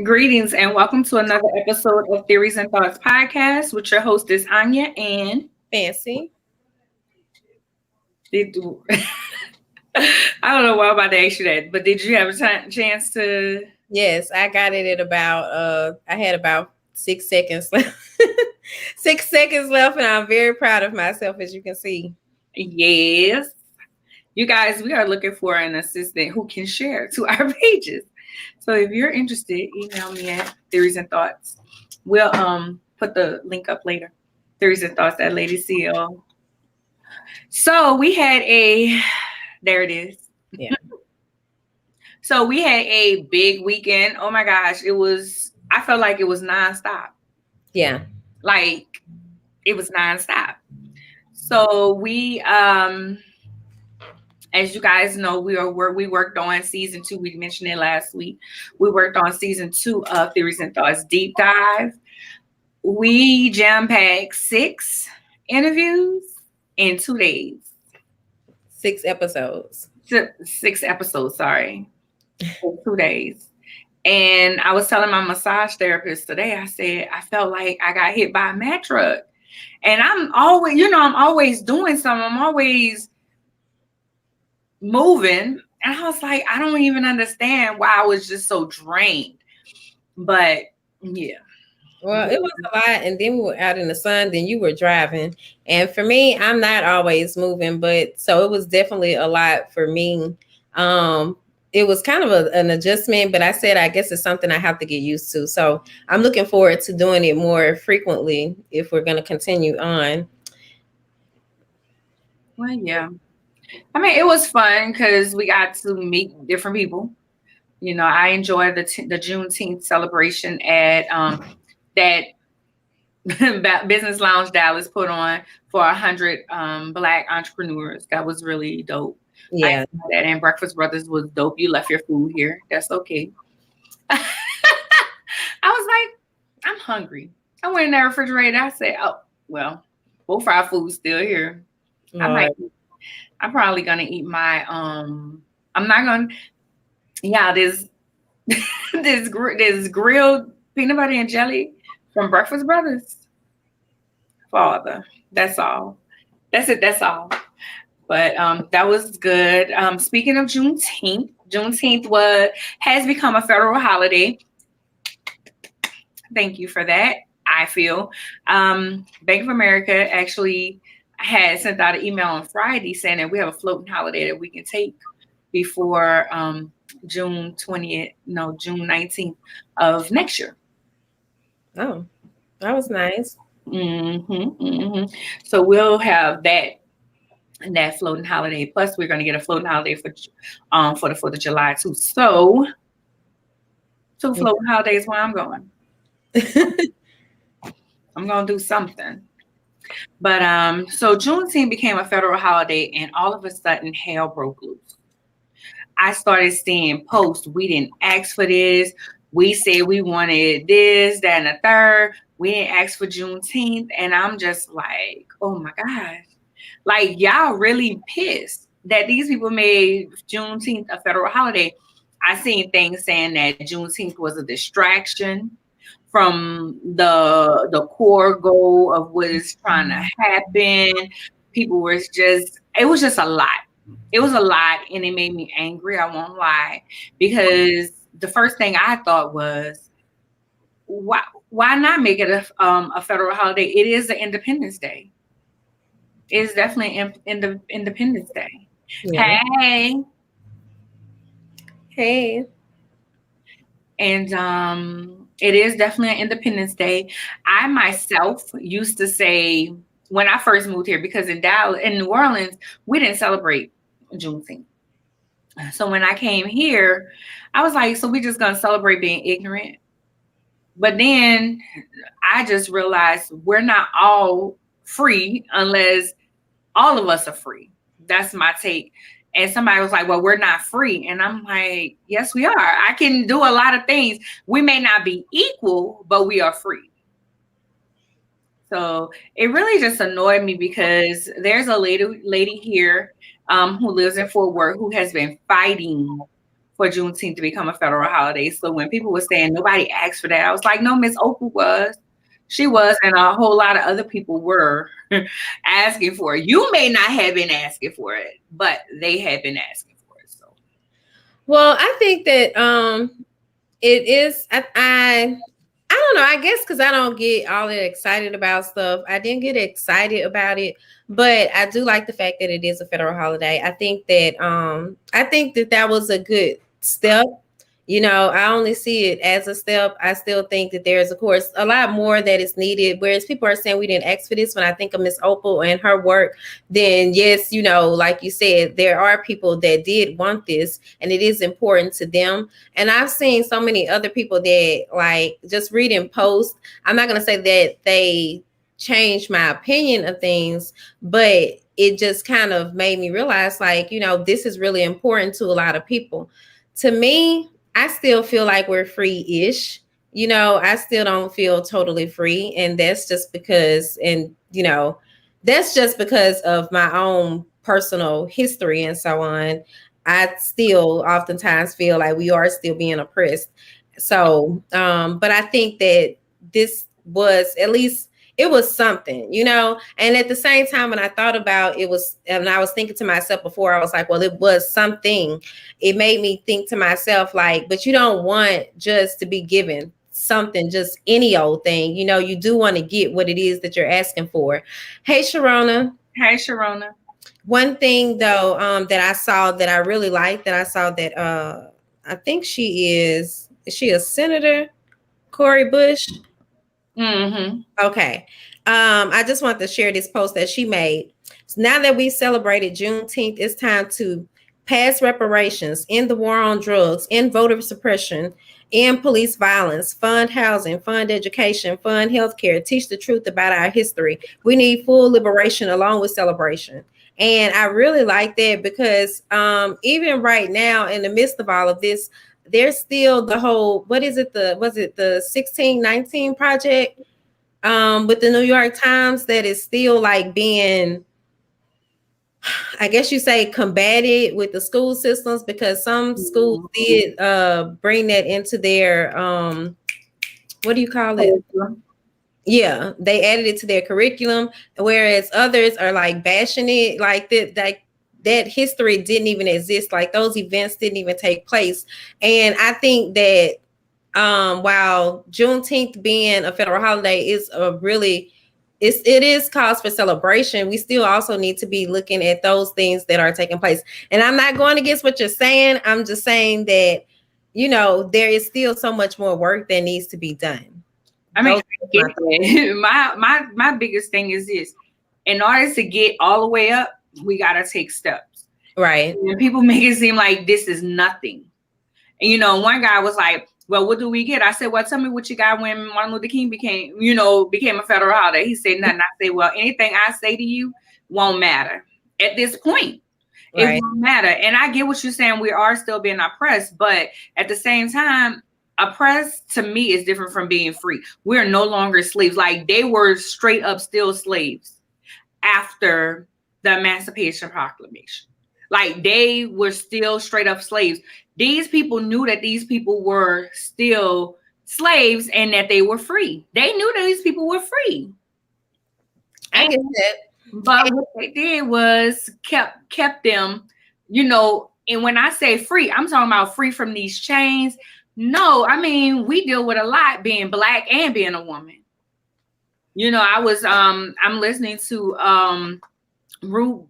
Greetings and welcome to another episode of Theories and Thoughts podcast with your hostess Anya and Fancy. did I don't know why I'm about to ask you that, but did you have a chance to? Yes, I got it at about I had about 6 seconds left. 6 seconds left, and I'm very proud of myself, as you can see. Yes, you guys, we are looking for an assistant who can share to our pages. So if you're interested, email me at Theories and Thoughts. We'll put the link up later. Theories and Thoughts at Lady CL. So we had a there it is. Yeah. So we had a big weekend. Oh my gosh, I felt like it was nonstop. Yeah. Like it was nonstop. So as you guys know, we worked on season 2. We mentioned it last week. We worked on season 2 of Theories and Thoughts Deep Dive. We jam-packed 6 interviews in 2 days. 6 episodes. 6 episodes, sorry. In 2 days. And I was telling my massage therapist today, I said, I felt like I got hit by a Mack truck. And I'm always doing something. I'm always moving. And I was like, I don't even understand why I was just so drained. But yeah. Well, it was a lot, and then we were out in the sun, then you were driving. And for me, I'm not always moving, but so it was definitely a lot for me. It was kind of an adjustment, but I said I guess it's something I have to get used to. So I'm looking forward to doing it more frequently if we're going to continue on. Well, yeah. I mean, it was fun because we got to meet different people. You know, I enjoyed the Juneteenth celebration at that Business Lounge Dallas put on for 100 Black entrepreneurs. That was really dope. Yeah. That and Breakfast Brothers was dope. You left your food here. That's okay. I was like, I'm hungry. I went in the refrigerator. I said, oh, well, both our food's still here. I'm probably gonna eat my I'm not gonna this this grilled peanut butter and jelly from Breakfast Brothers. Father. That's all. That's it, that's all. But that was good. Speaking of Juneteenth has become a federal holiday. Thank you for that. I feel Bank of America actually had sent out an email on Friday saying that we have a floating holiday that we can take before June 19th of next year. Oh, that was nice. So we'll have that floating holiday. Plus, we're going to get a floating holiday for the 4th of July too. So, 2 floating holidays where I'm going. I'm going to do something. But so Juneteenth became a federal holiday, and all of a sudden, hell broke loose. I started seeing posts. We didn't ask for this. We said we wanted this, that, and the third. We didn't ask for Juneteenth, and I'm just like, oh my gosh. Like, y'all really pissed that these people made Juneteenth a federal holiday. I seen things saying that Juneteenth was a distraction from the core goal of what is trying to happen. People were it was just a lot. It was a lot, and it made me angry. I won't lie, because the first thing I thought was, why not make it a federal holiday? It is an Independence Day. It is definitely Independence Day. Yeah. Hey. And it is definitely an Independence Day. I myself used to say when I first moved here, because in New Orleans, we didn't celebrate Juneteenth. So when I came here, I was like, so we just gonna celebrate being ignorant? But then I just realized we're not all free unless all of us are free. That's my take. And somebody was like, well, we're not free. And I'm like, yes, we are. I can do a lot of things. We may not be equal, but we are free. So it really just annoyed me, because there's a lady here who lives in Fort Worth who has been fighting for Juneteenth to become a federal holiday. So when people were saying nobody asked for that, I was like, no, Miss Opal was. She was, and a whole lot of other people were asking for it. You may not have been asking for it, but they had been asking for it. So, well, I think that it is. I don't know. I guess because I don't get all that excited about stuff. I didn't get excited about it, but I do like the fact that it is a federal holiday. I think that that was a good step. You know, I only see it as a step. I still think that there's, of course, a lot more that is needed. Whereas people are saying we didn't ask for this, when I think of Miss Opal and her work, then yes, you know, like you said, there are people that did want this, and it is important to them. And I've seen so many other people that, like, just reading posts. I'm not going to say that they changed my opinion of things, but it just kind of made me realize, like, you know, this is really important to a lot of people. To me, I still feel like we're free-ish. You know, I still don't feel totally free. And that's just because, that's just because of my own personal history and so on. I still oftentimes feel like we are still being oppressed. So, but I think that this was, at least it was something, you know. And at the same time, when I thought about it, was, and I was thinking to myself before, I was like, well, it was something. It made me think to myself, like, but you don't want just to be given something, just any old thing. You know, you do want to get what it is that you're asking for. Hey, Sharona. hey, Sharona. One thing though, that I saw that I really liked, that I saw that I think is she a senator? Cori Bush? Mm-hmm. Okay. I just want to share this post that she made. So now that we celebrated Juneteenth, it's time to pass reparations, end the war on drugs, end voter suppression, end police violence, fund housing, fund education, fund healthcare, teach the truth about our history. We need full liberation along with celebration. And I really like that because even right now, in the midst of all of this, there's still the whole, was it the 1619 project with the New York Times that is still like being, I guess you say, combated with the school systems, because some schools did bring that into their what do you call it? Yeah, they added it to their curriculum, whereas others are like bashing it, like that history didn't even exist, like those events didn't even take place. And I think that while Juneteenth being a federal holiday is a really, it is cause for celebration, we still also need to be looking at those things that are taking place. And I'm not going against what you're saying. I'm just saying that, you know, there is still so much more work that needs to be done. I mean, I get that. My biggest thing is this: in order to get all the way up, we gotta take steps. Right. And people make it seem like this is nothing. And you know, one guy was like, well, what do we get? I said, well, tell me what you got when Martin Luther King became a federal holiday. He said nothing. I said, well, anything I say to you won't matter at this point. Right. It won't matter. And I get what you're saying. We are still being oppressed, but at the same time, oppressed to me is different from being free. We're no longer slaves. Like, they were straight up still slaves after the Emancipation Proclamation. Like, they were still straight up slaves. These people knew that these people were still slaves and that they were free. They knew that these people were free. I get that. But what they did was kept them, you know, and when I say free, I'm talking about free from these chains. No, I mean, we deal with a lot being Black and being a woman. You know, I was I'm listening to Ruth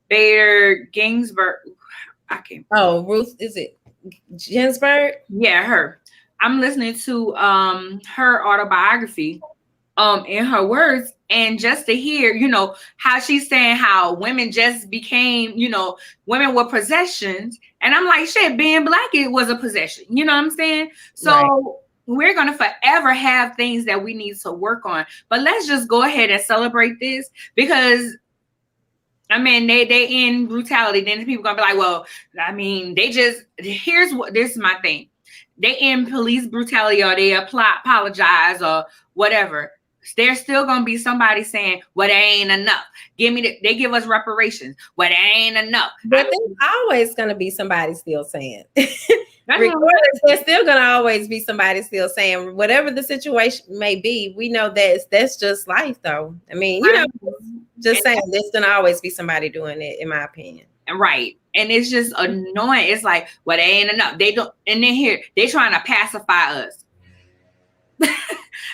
Bader Ginsburg. I can't. Oh, Ruth, is it Ginsburg? Yeah, her. I'm listening to her autobiography, in her words, and just to hear, you know, how she's saying how women just became, you know, women were possessions. And I'm like, shit, being Black, it was a possession. You know what I'm saying? So right. We're going to forever have things that we need to work on. But let's just go ahead and celebrate this, because I mean, they end brutality. Then people gonna be like, well, I mean, this is my thing. They end police brutality, or they apologize or whatever. there's still gonna be somebody saying, "Well, that ain't enough. They give us reparations. Well, that ain't enough." But there's always gonna be somebody still saying. That's Regardless, there's still gonna always be somebody still saying whatever the situation may be. We know that's just life, though. I mean, just saying, there's gonna always be somebody doing it, in my opinion. Right. And it's just annoying. It's like, well, they ain't enough. They don't, and then here they trying to pacify us.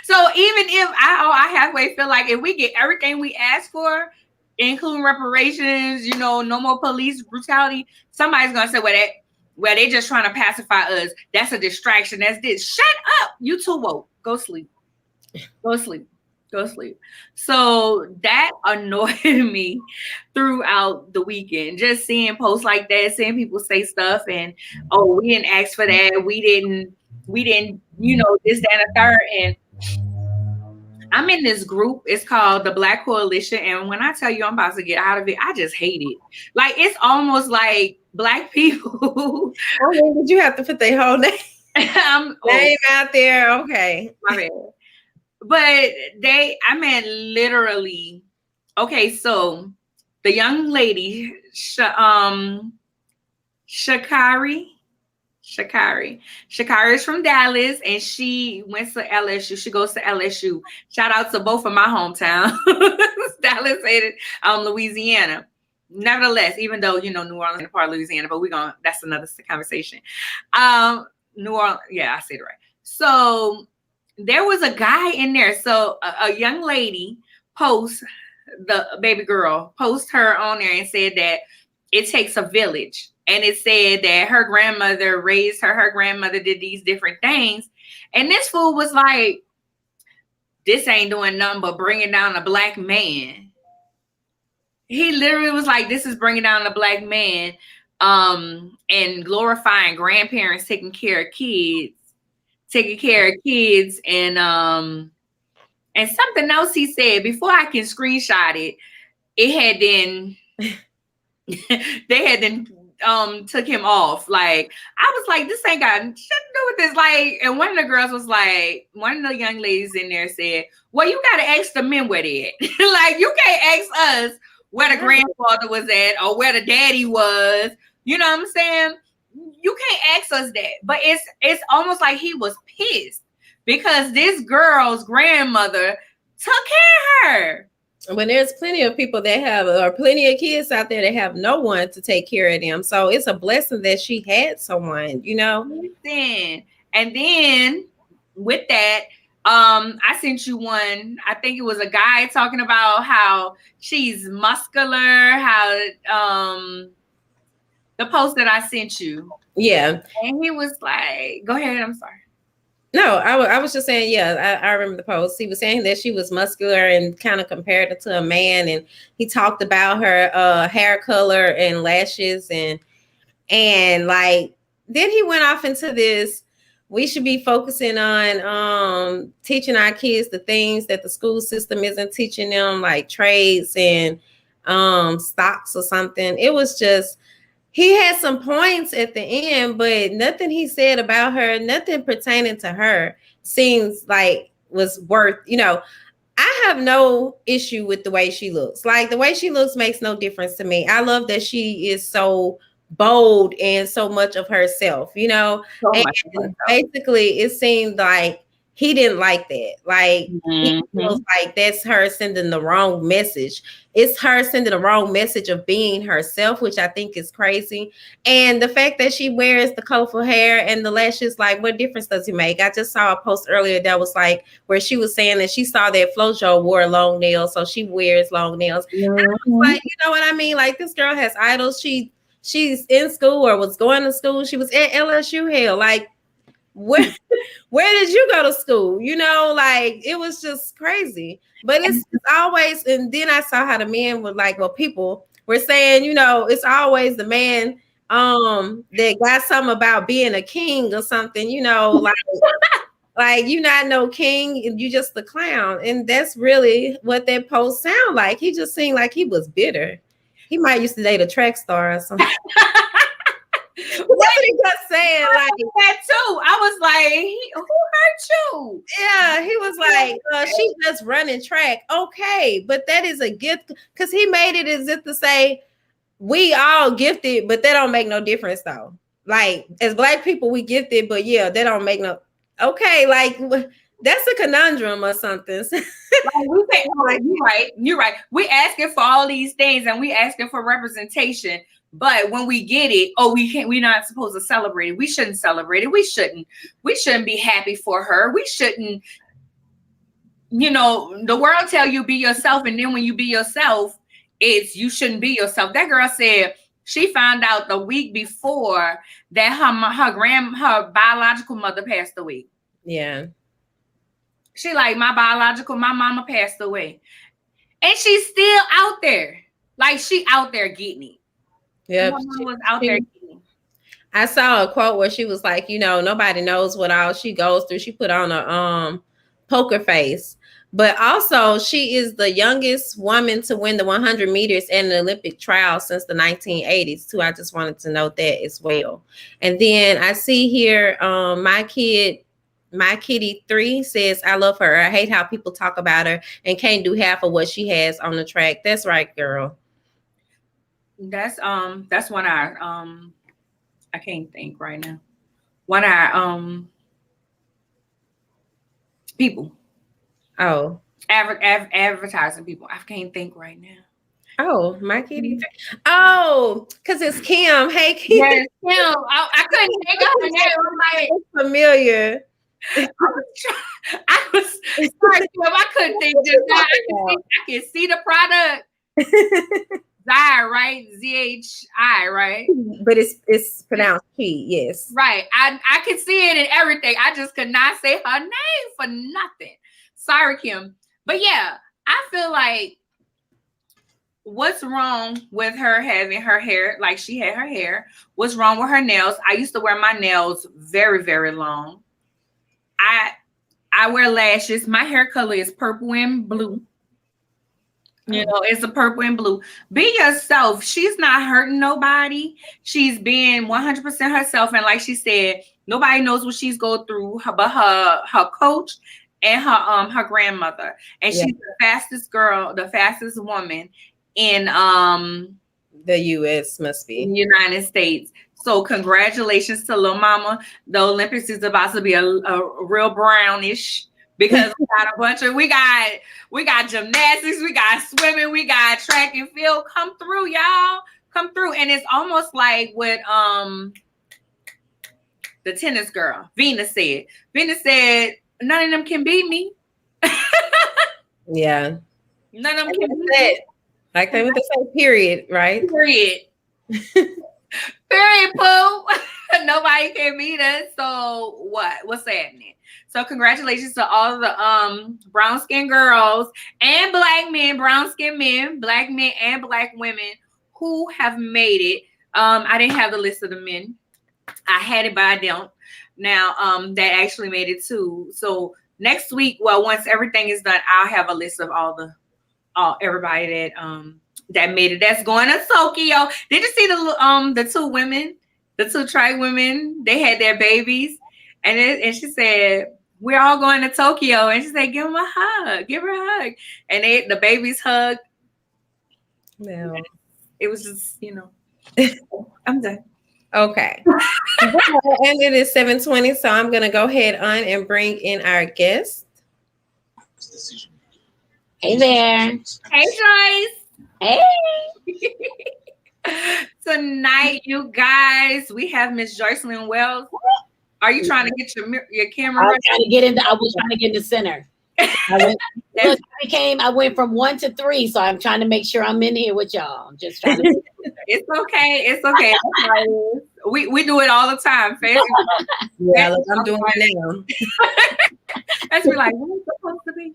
So even if I halfway feel like if we get everything we ask for, including reparations, no more police brutality, somebody's gonna say, well, they just trying to pacify us. That's a distraction. That's this. Shut up. You too woke. Go sleep. Go sleep. Go sleep. So that annoyed me throughout the weekend. Just seeing posts like that, seeing people say stuff and, oh, we didn't ask for that. We didn't, this, that, and the third. And I'm in this group. It's called the Black Coalition. And when I tell you I'm about to get out of it, I just hate it. Like, it's almost like Black people. Did you have to put their whole name out there? Okay. My bad. But literally, okay, so the young lady, Shakari is from Dallas, and she went to LSU. She goes to LSU. Shout out to both of my hometown, Dallas and Louisiana. Nevertheless, even though, New Orleans is part of Louisiana, but that's another conversation. New Orleans, yeah, I said it right. So there was a guy in there. So a young lady the baby girl post her on there and said that it takes a village. And it said that her grandmother raised her. Her grandmother did these different things. And this fool was like, this ain't doing nothing but bringing down a Black man. He literally was like, this is bringing down a Black man and glorifying grandparents taking care of kids. And something else he said before I can screenshot it. It had then they had then took him off. Like, I was like, this ain't got shit to do with this. Like, and one of the girls was like, one of the young ladies in there said, well, you gotta ask the men where they at. Like, you can't ask us where the grandfather was at or where the daddy was. You know what I'm saying? You can't ask us that. But it's almost like he was pissed because this girl's grandmother took care of her. When there's plenty of people that or plenty of kids out there that have no one to take care of them. So it's a blessing that she had someone, And then with that, I sent you one. I think it was a guy talking about how she's muscular, how the post that I sent you. Yeah. And he was like, go ahead, I'm sorry. No, I was just saying, yeah, I remember the post. He was saying that she was muscular and kind of compared it to a man. And he talked about her hair color and lashes and like, then he went off into this, we should be focusing on teaching our kids the things that the school system isn't teaching them, like trades and stocks or something. It was just, he had some points at the end, but nothing he said about her, nothing pertaining to her seems like was worth, I have no issue with the way she looks. Like, the way she looks makes no difference to me. I love that she is so bold and so much of herself, and basically it seemed like he didn't like that. Like, he feels like that's her sending the wrong message. It's her sending the wrong message of being herself, which I think is crazy. And the fact that she wears the colorful hair and the lashes, like, what difference does it make? I just saw a post earlier that was like, where she was saying that she saw that Flojo wore long nails, so she wears long nails. And I was like, you know what I mean? Like, this girl has idols. She's in school or was going to school. She was at LSU. Hell, like, where did you go to school? Like, it was just crazy. But it's always, and then I saw how the men were like, well, people were saying, it's always the man that got something about being a king or something, like you not no king and you just the clown. And that's really what that post sound like. He just seemed like he was bitter. He might used to date a track star or something. Right. what he was saying. Like that too. I was like, who hurt you? Yeah, he was like, she just running track. Okay, but that is a gift because he made it as if to say we all gifted, but that don't make no difference though. Like as Black people, we gifted, but yeah, that don't make no. Okay, like that's a conundrum or something. Like we say, like you're right. We asking for all these things and we asking for representation, but when we get it, we're not supposed to celebrate it. We shouldn't celebrate it. We shouldn't be happy for her. We shouldn't, the world tell you be yourself, and then when you be yourself, you shouldn't be yourself. That girl said she found out the week before that her biological mother passed away. Yeah. She like, my mama passed away. And she's still out there. Like, she out there getting it. Yep. She was out there getting it. I saw a quote where she was like, nobody knows what all she goes through. She put on a poker face. But also, she is the youngest woman to win the 100 meters in the Olympic trial since the 1980s, too. I just wanted to note that as well. And then I see here, my kitty 3 says, I love her. I hate how people talk about her and can't do half of what she has on the track. That's right, girl. That's one of our, I can't think right now. One of our, people. Oh. Advertising people. I can't think right now. Oh, my kitty. Oh, because it's Kim. Hey, Kim. Yes, Kim. I couldn't think of her name. I'm like, it's familiar. I was sorry, Kim. I couldn't think just now. I can see the product. Zai, right? ZHI, right? But it's pronounced P, yes. Right. I could see it in everything. I just could not say her name for nothing. Sorry, Kim. But yeah, I feel like what's wrong with her having her hair like she had her hair? What's wrong with her nails? I used to wear my nails very, very long. I wear lashes. My hair color is purple and blue. It's a purple and blue. Be yourself. She's not hurting nobody. She's being 100% herself. And like she said, nobody knows what she's going through but her coach and her grandmother. And she's the fastest girl, the fastest woman in the U.S. must be United States. So congratulations to Lil Mama. The Olympics is about to be a real brownish. Because we got gymnastics, we got swimming, we got track and field. Come through, y'all. Come through. And it's almost like what the tennis girl, Venus said. Venus said, none of them can beat me. Yeah. None of them can beat me. Like they would say, period, right? Period. Period, Pooh. Nobody can beat us. So what's happening? So congratulations to all of the brown skin girls and Black men, brown skin men, Black men and Black women who have made it. I didn't have the list of the men. I had it, but I don't. Now that actually made it too. So next week, once everything is done, I'll have a list of everybody that made it. That's going to Tokyo. Did you see the two women, the two track women? They had their babies, and she said, we're all going to Tokyo. And she said, give them a hug. Give her a hug. And the babies hugged. No. It was just, I'm done. Okay. And it is 7:20, so I'm going to go ahead on and bring in our guest. Hey there. Hey, Joyce. Hey. Tonight, you guys, we have Miss Joycelyn Wells. Are you trying to get your camera? I was trying to get in the center. I went from 1 to 3, so I'm trying to make sure I'm in here with y'all. I'm just trying to. It's okay. It's okay. We do it all the time. Yeah, I'm doing it now. That's like, what is it supposed to be?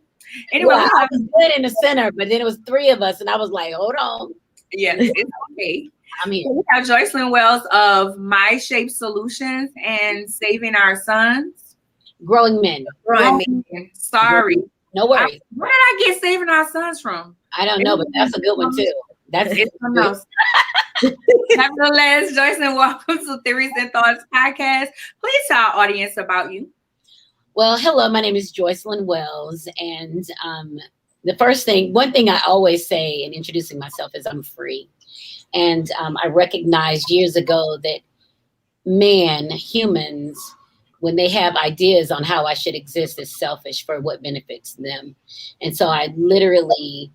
Anyway, I was good in the center, but then it was 3 of us, and I was like, hold on. Yeah, it's okay. I'm here. We have Joycelyn Wells of My Shape Solutions and Saving Our Sons. Growing Men. Sorry. No worries. Where did I get Saving Our Sons from? I don't know, but that's a good one too. That's something else. Nevertheless, Joycelyn, welcome to Theories and Thoughts podcast. Please tell our audience about you. Well, hello, my name is Joycelyn Wells. And one thing I always say in introducing myself is I'm free. And I recognized years ago that humans, when they have ideas on how I should exist, is selfish for what benefits them. And so I literally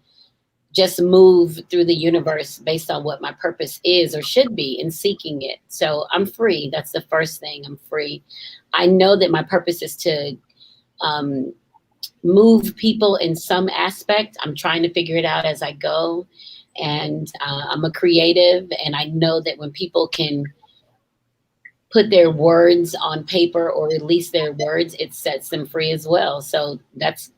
just move through the universe based on what my purpose is or should be in seeking it. So I'm free. That's the first thing. I'm free. I know that my purpose is to move people in some aspect. I'm trying to figure it out as I go. And I'm a creative, and I know that when people can put their words on paper or release their words, it sets them free as well. So that's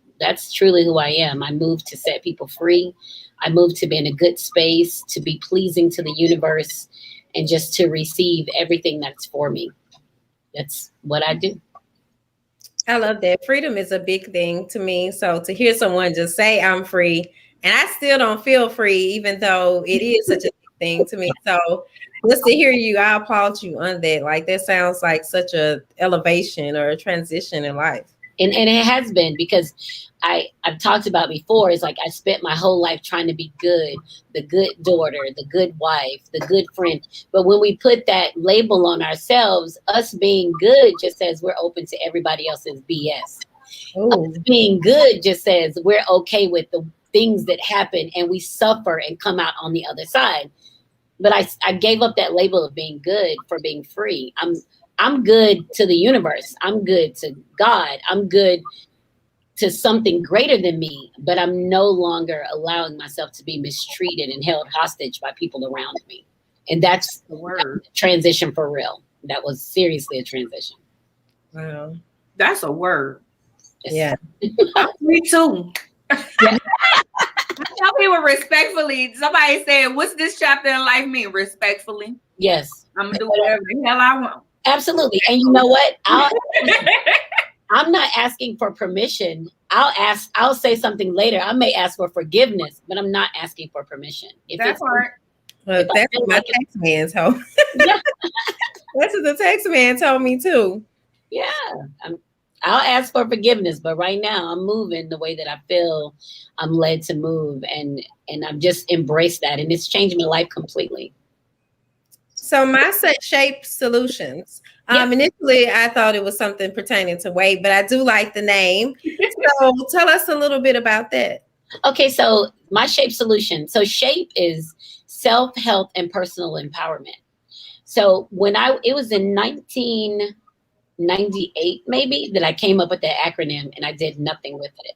truly who I am. I move to set people free. I move to be in a good space, to be pleasing to the universe, and just to receive everything that's for me. That's what I do. I love that. Freedom is a big thing to me. So to hear someone just say I'm free, and I still don't feel free, even though it is such a big thing to me. So just to hear you, I applaud you on that. Like, that sounds like such a elevation or a transition in life. And it has been, because I've talked about before, is like I spent my whole life trying to be good, the good daughter, the good wife, the good friend. But when we put that label on ourselves, us being good just says we're open to everybody else's BS. Us being good just says we're okay with the things that happen, and we suffer and come out on the other side. But I gave up that label of being good for being free. I'm good to the universe. I'm good to God. I'm good to something greater than me, but I'm no longer allowing myself to be mistreated and held hostage by people around me. And that's the word transition for real. That was seriously a transition. Wow. That's a word. Yeah. Me too. Yeah. I tell people respectfully. Somebody said, "What's this chapter in life mean?" Respectfully. Yes. I'm gonna do whatever the hell I want. Absolutely. And you know what? I'm not asking for permission. I'll say something later. I may ask for forgiveness, but I'm not asking for permission. That's hard. Well, that's what my text man told me. Yeah. That's what the text man told me too. Yeah. I'll ask for forgiveness, but right now I'm moving the way that I feel I'm led to move, and I've just embraced that, and it's changed my life completely. So my shape solutions. Initially, I thought it was something pertaining to weight, but I do like the name. So tell us a little bit about that. Okay, so my shape solution. So shape is self-help and personal empowerment. So it was in 1998 maybe that I came up with that acronym, and I did nothing with it,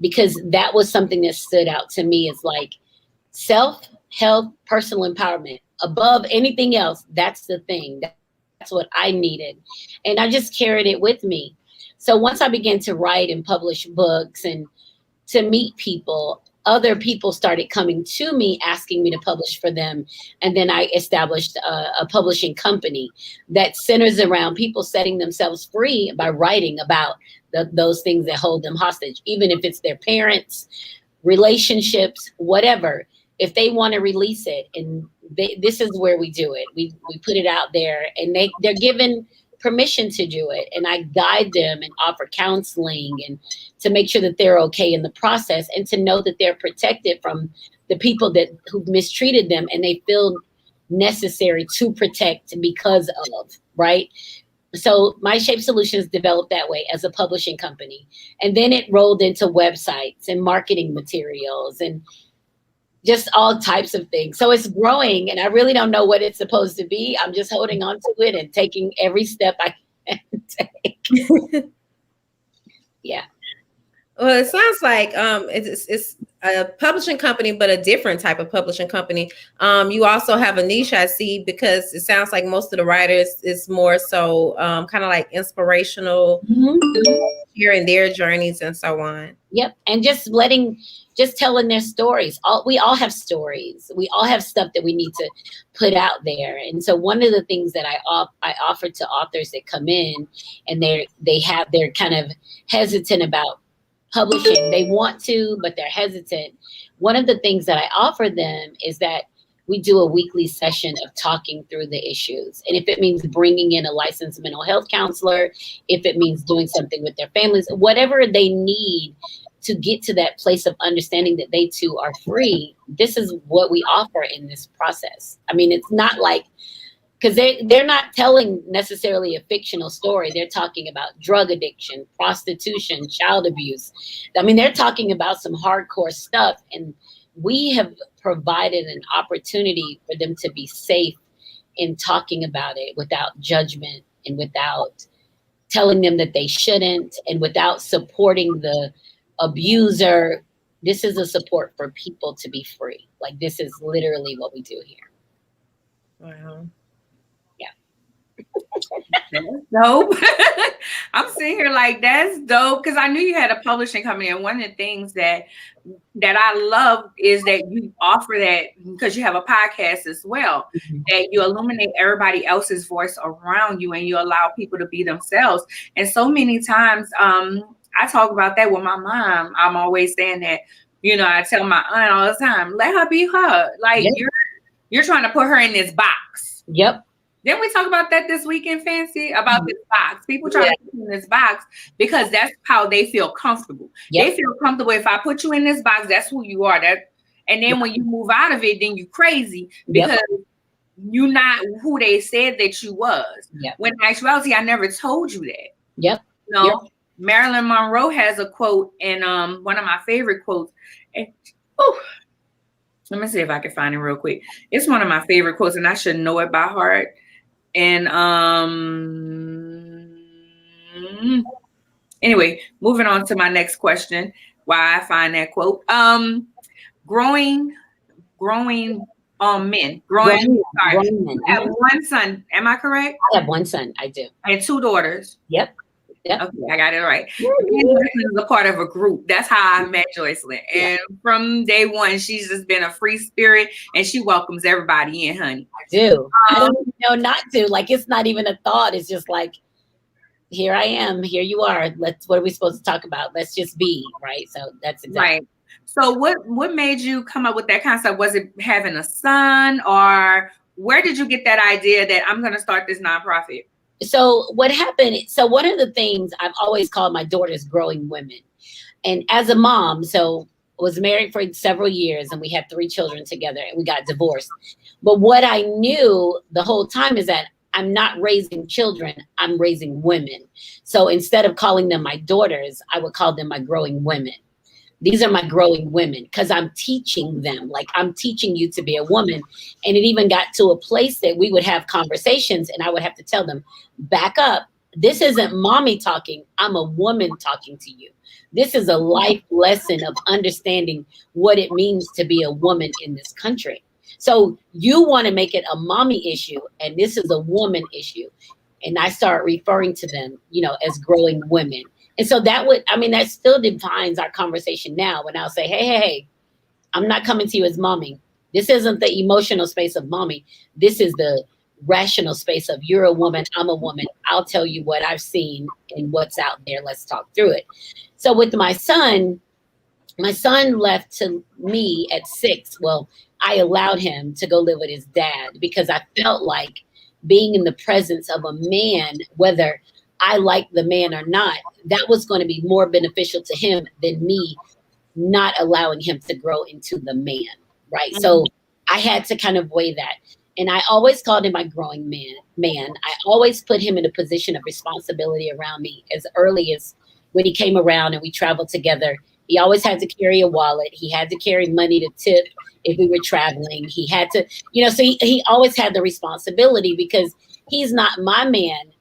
because that was something that stood out to me as like self-help, personal empowerment. Above anything else, that's the thing. That's what I needed. And I just carried it with me. So once I began to write and publish books and to meet people, other people started coming to me asking me to publish for them. And then I established a publishing company that centers around people setting themselves free by writing about those things that hold them hostage, even if it's their parents, relationships, whatever. If they want to release it, and this is where we do it. We put it out there, and they're given permission to do it. And I guide them and offer counseling, and to make sure that they're okay in the process, and to know that they're protected from the people who've mistreated them, and they feel necessary to protect because of, right? So my Shape Solutions developed that way as a publishing company. And then it rolled into websites and marketing materials and just all types of things. So it's growing, and I really don't know what it's supposed to be. I'm just holding on to it and taking every step I can take. Yeah. Well, it sounds like it's a publishing company, but a different type of publishing company. You also have a niche, I see, because it sounds like most of the writers is more so kind of like inspirational, sharing their journeys and so on. Yep. And just telling their stories. We all have stories. We all have stuff that we need to put out there. And so one of the things that I offer to authors that come in, and they're kind of hesitant about publishing. They want to, but they're hesitant. One of the things that I offer them is that we do a weekly session of talking through the issues. And if it means bringing in a licensed mental health counselor, if it means doing something with their families, whatever they need to get to that place of understanding that they too are free, this is what we offer in this process. I mean, it's not like, because they're not telling necessarily a fictional story. They're talking about drug addiction, prostitution, child abuse. I mean, they're talking about some hardcore stuff. And we have provided an opportunity for them to be safe in talking about it without judgment and without telling them that they shouldn't and without supporting the abuser. This is a support for people to be free. Like, this is literally what we do here. Wow. That's dope. I'm sitting here like, that's dope, because I knew you had a publishing company, and one of the things that I love is that you offer that, because you have a podcast as well, that you illuminate everybody else's voice around you and you allow people to be themselves. And so many times, I talk about that with my mom. I'm always saying that, I tell my aunt all the time, let her be her. Like, you're trying to put her in this box. Yep. Didn't we talk about that this weekend, Fancy? About this box. People try to put you in this box because that's how they feel comfortable. Yep. They feel comfortable. If I put you in this box, that's who you are. And then when you move out of it, then you crazy because you're not who they said that you was. Yep. When in actuality, I never told you that. Yep. Marilyn Monroe has a quote, and one of my favorite quotes. And, let me see if I can find it real quick. It's one of my favorite quotes, and I should know it by heart. And anyway, moving on to my next question, why I find that quote. Growing men. I have one son. Am I correct? I have one son. I do. And 2 daughters. Yep. Okay, I got it right. Joycelyn is a part of a group. That's how I met Joycelyn. And from day one, she's just been a free spirit, and she welcomes everybody in, honey. I do. I don't even know not to. Like, it's not even a thought. It's just like, here I am. Here you are. What are we supposed to talk about? Let's just be, right? So that's exactly right. So what made you come up with that concept? Was it having a son, or where did you get that idea that I'm going to start this nonprofit? So what happened? So one of the things I've always called my daughters growing women. And as a mom, so was married for several years, and we had 3 children together, and we got divorced. But what I knew the whole time is that I'm not raising children, I'm raising women. So instead of calling them my daughters, I would call them my growing women. These are my growing women, because I'm teaching them, like I'm teaching you to be a woman. And it even got to a place that we would have conversations, and I would have to tell them, back up. This isn't mommy talking. I'm a woman talking to you. This is a life lesson of understanding what it means to be a woman in this country. So you want to make it a mommy issue, and this is a woman issue. And I start referring to them, as growing women. And so that still defines our conversation now, when I'll say, hey, I'm not coming to you as mommy. This isn't the emotional space of mommy. This is the rational space of, you're a woman, I'm a woman. I'll tell you what I've seen and what's out there. Let's talk through it. So with my son left to me at 6. Well, I allowed him to go live with his dad because I felt like being in the presence of a man, whether I like the man or not, that was going to be more beneficial to him than me not allowing him to grow into the man, right? Mm-hmm. So I had to kind of weigh that. And I always called him my growing man. I always put him in a position of responsibility around me as early as when he came around and we traveled together. He always had to carry a wallet. He had to carry money to tip if we were traveling. He had to, so he always had the responsibility, because he's not my man,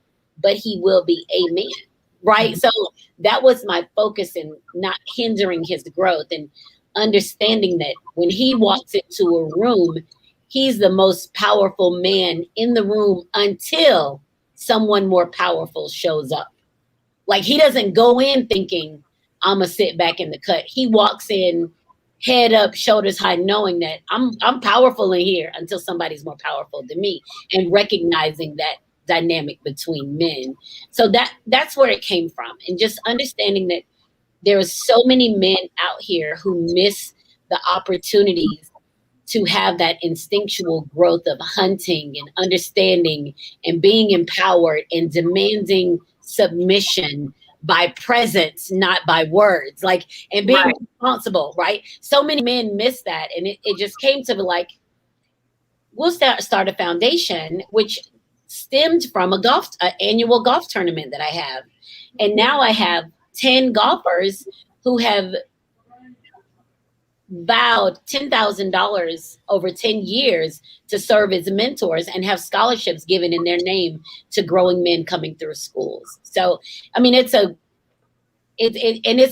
but he will be a man, right? Mm-hmm. So that was my focus in not hindering his growth and understanding that when he walks into a room, he's the most powerful man in the room until someone more powerful shows up. Like, he doesn't go in thinking, I'm going to sit back in the cut. He walks in head up, shoulders high, knowing that I'm powerful in here until somebody's more powerful than me, and recognizing that dynamic between men. So that's where it came from. And just understanding that there are so many men out here who miss the opportunities to have that instinctual growth of hunting and understanding and being empowered and demanding submission by presence, not by words, like, and being Right. responsible, right? So many men miss that. And it just came to like, we'll start a foundation, which stemmed from a annual golf tournament that I have. And now I have 10 golfers who have vowed $10,000 over 10 years to serve as mentors and have scholarships given in their name to growing men coming through schools. So, I mean, it's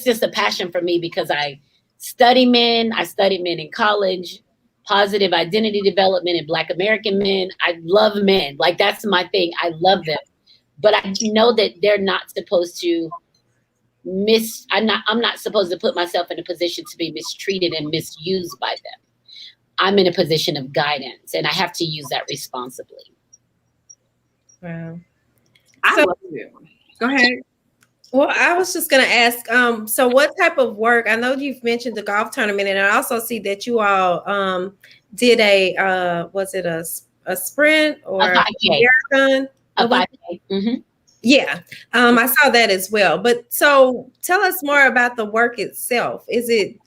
just a passion for me because I studied men in college, positive identity development in Black American men. I love men. Like, that's my thing. I love them. But I know that they're not supposed to I'm not supposed to put myself in a position to be mistreated and misused by them. I'm in a position of guidance, and I have to use that responsibly. Wow. I love you. Go ahead. Well, I was just going to ask, so what type of work, I know you've mentioned the golf tournament, and I also see that you all did was it a sprint or a 5K. Marathon? A 5K. Mm-hmm. Yeah, I saw that as well. But so tell us more about the work itself. Is it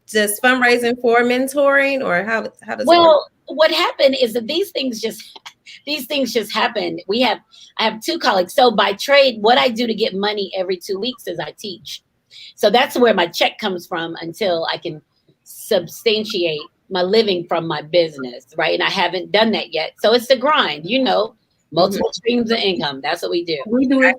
just fundraising for mentoring, or how does it work? What happened is that these things just happen. I have two colleagues. So by trade, what I do to get money every 2 weeks is I teach. So that's where my check comes from until I can substantiate my living from my business, right? And I haven't done that yet. So it's the grind, multiple streams of income. That's what we do. We do it.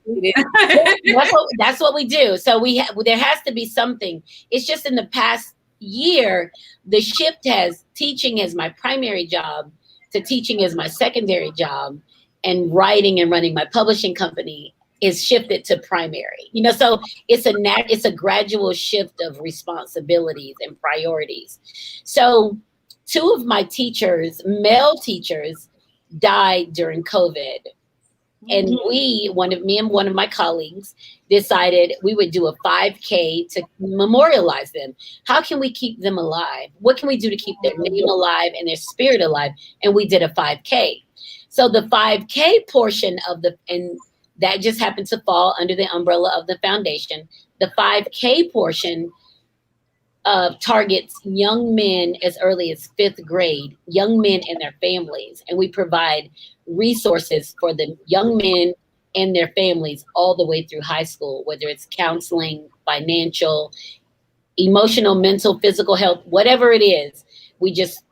That's what we do. So there has to be something. It's just in the past year, the shift has teaching as my primary job to teaching as my secondary job, and writing and running my publishing company is shifted to primary. So it's a gradual shift of responsibilities and priorities. So 2 of my teachers, male teachers, died during COVID. And me and one of my colleagues decided we would do a 5K to memorialize them. How can we keep them alive? What can we do to keep their name alive and their spirit alive? And we did a 5K. So the 5K portion and that just happened to fall under the umbrella of the foundation. The 5K portion targets young men as early as 5th grade, young men and their families. And we provide resources for the young men and their families all the way through high school, whether it's counseling, financial, emotional, mental, physical health, whatever it is. We just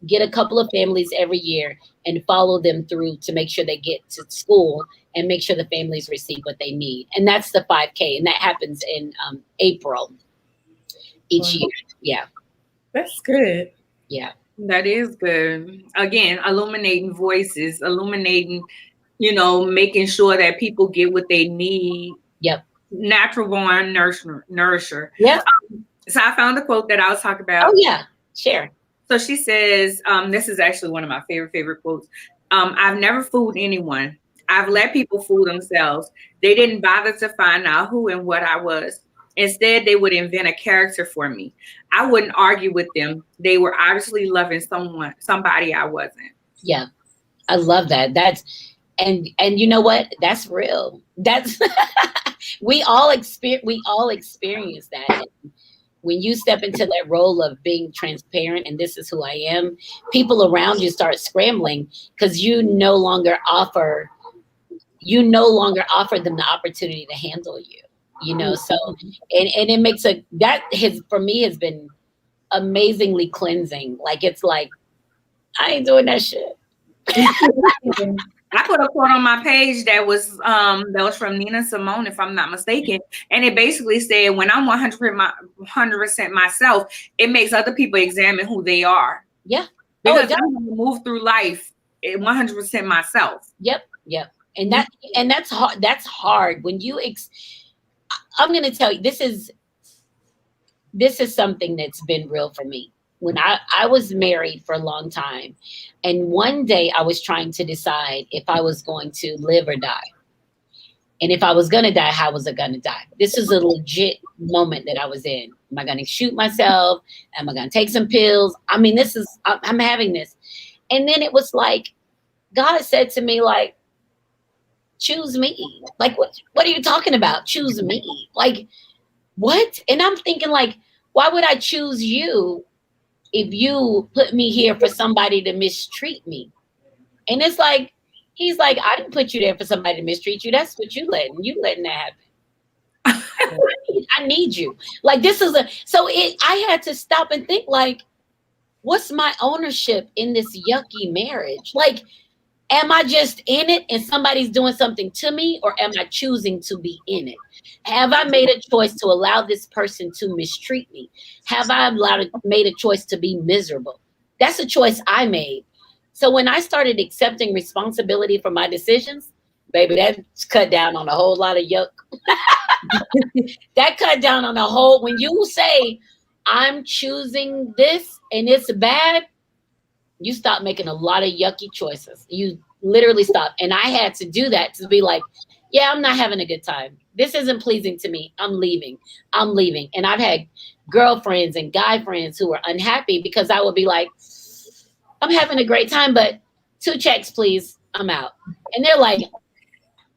get a couple of families every year and follow them through to make sure they get to school and make sure the families receive what they need. And that's the 5K. And that happens in April each year. Yeah. That's good. Yeah. That is good. Again, illuminating voices, making sure that people get what they need. Yep. Natural born nourisher. Yeah. So I found a quote that I was talking about. Oh yeah, share. So she says, this is actually one of my favorite quotes. I've never fooled anyone. I've let people fool themselves. They didn't bother to find out who and what I was. Instead, they would invent a character for me. I wouldn't argue with them. They were obviously loving somebody I wasn't. Yeah, I love that. And you know what? That's real. That's we all experience that. When you step into that role of being transparent and this is who I am, people around you start scrambling because you no longer offer them the opportunity to handle you. So and it makes for me has been amazingly cleansing. Like, it's like, I ain't doing that shit. I put a quote on my page that was from Nina Simone, if I'm not mistaken, and it basically said, "When I'm 100% myself, it makes other people examine who they are." Yeah, because I'm going to move through life 100% myself. Yep, and that's hard. That's hard when you. I'm going to tell you, this is something that's been real for me. When I was married for a long time, and one day I was trying to decide if I was going to live or die. And if I was going to die, how was I going to die? This is a legit moment that I was in. Am I going to shoot myself? Am I going to take some pills? I mean, I'm having this. And then it was like, God said to me, like, choose me. Like, what are you talking about? Choose me. Like, what? And I'm thinking, like, why would I choose you if you put me here for somebody to mistreat me? And it's like, he's like, I didn't put you there for somebody to mistreat you. That's what you letting that happen. I need you. Like, this is I had to stop and think, like, what's my ownership in this yucky marriage? Like, am I just in it and somebody's doing something to me, or am I choosing to be in it? Have I made a choice to allow this person to mistreat me? Have I made a choice to be miserable? That's a choice I made. So when I started accepting responsibility for my decisions, baby, that's cut down on a whole lot of yuck. That cut down on a whole, when you say, I'm choosing this and it's bad, you stop making a lot of yucky choices. You literally stop. And I had to do that to be like, yeah, I'm not having a good time. This isn't pleasing to me. I'm leaving. And I've had girlfriends and guy friends who were unhappy because I would be like, I'm having a great time, but 2 checks, please. I'm out. And they're like,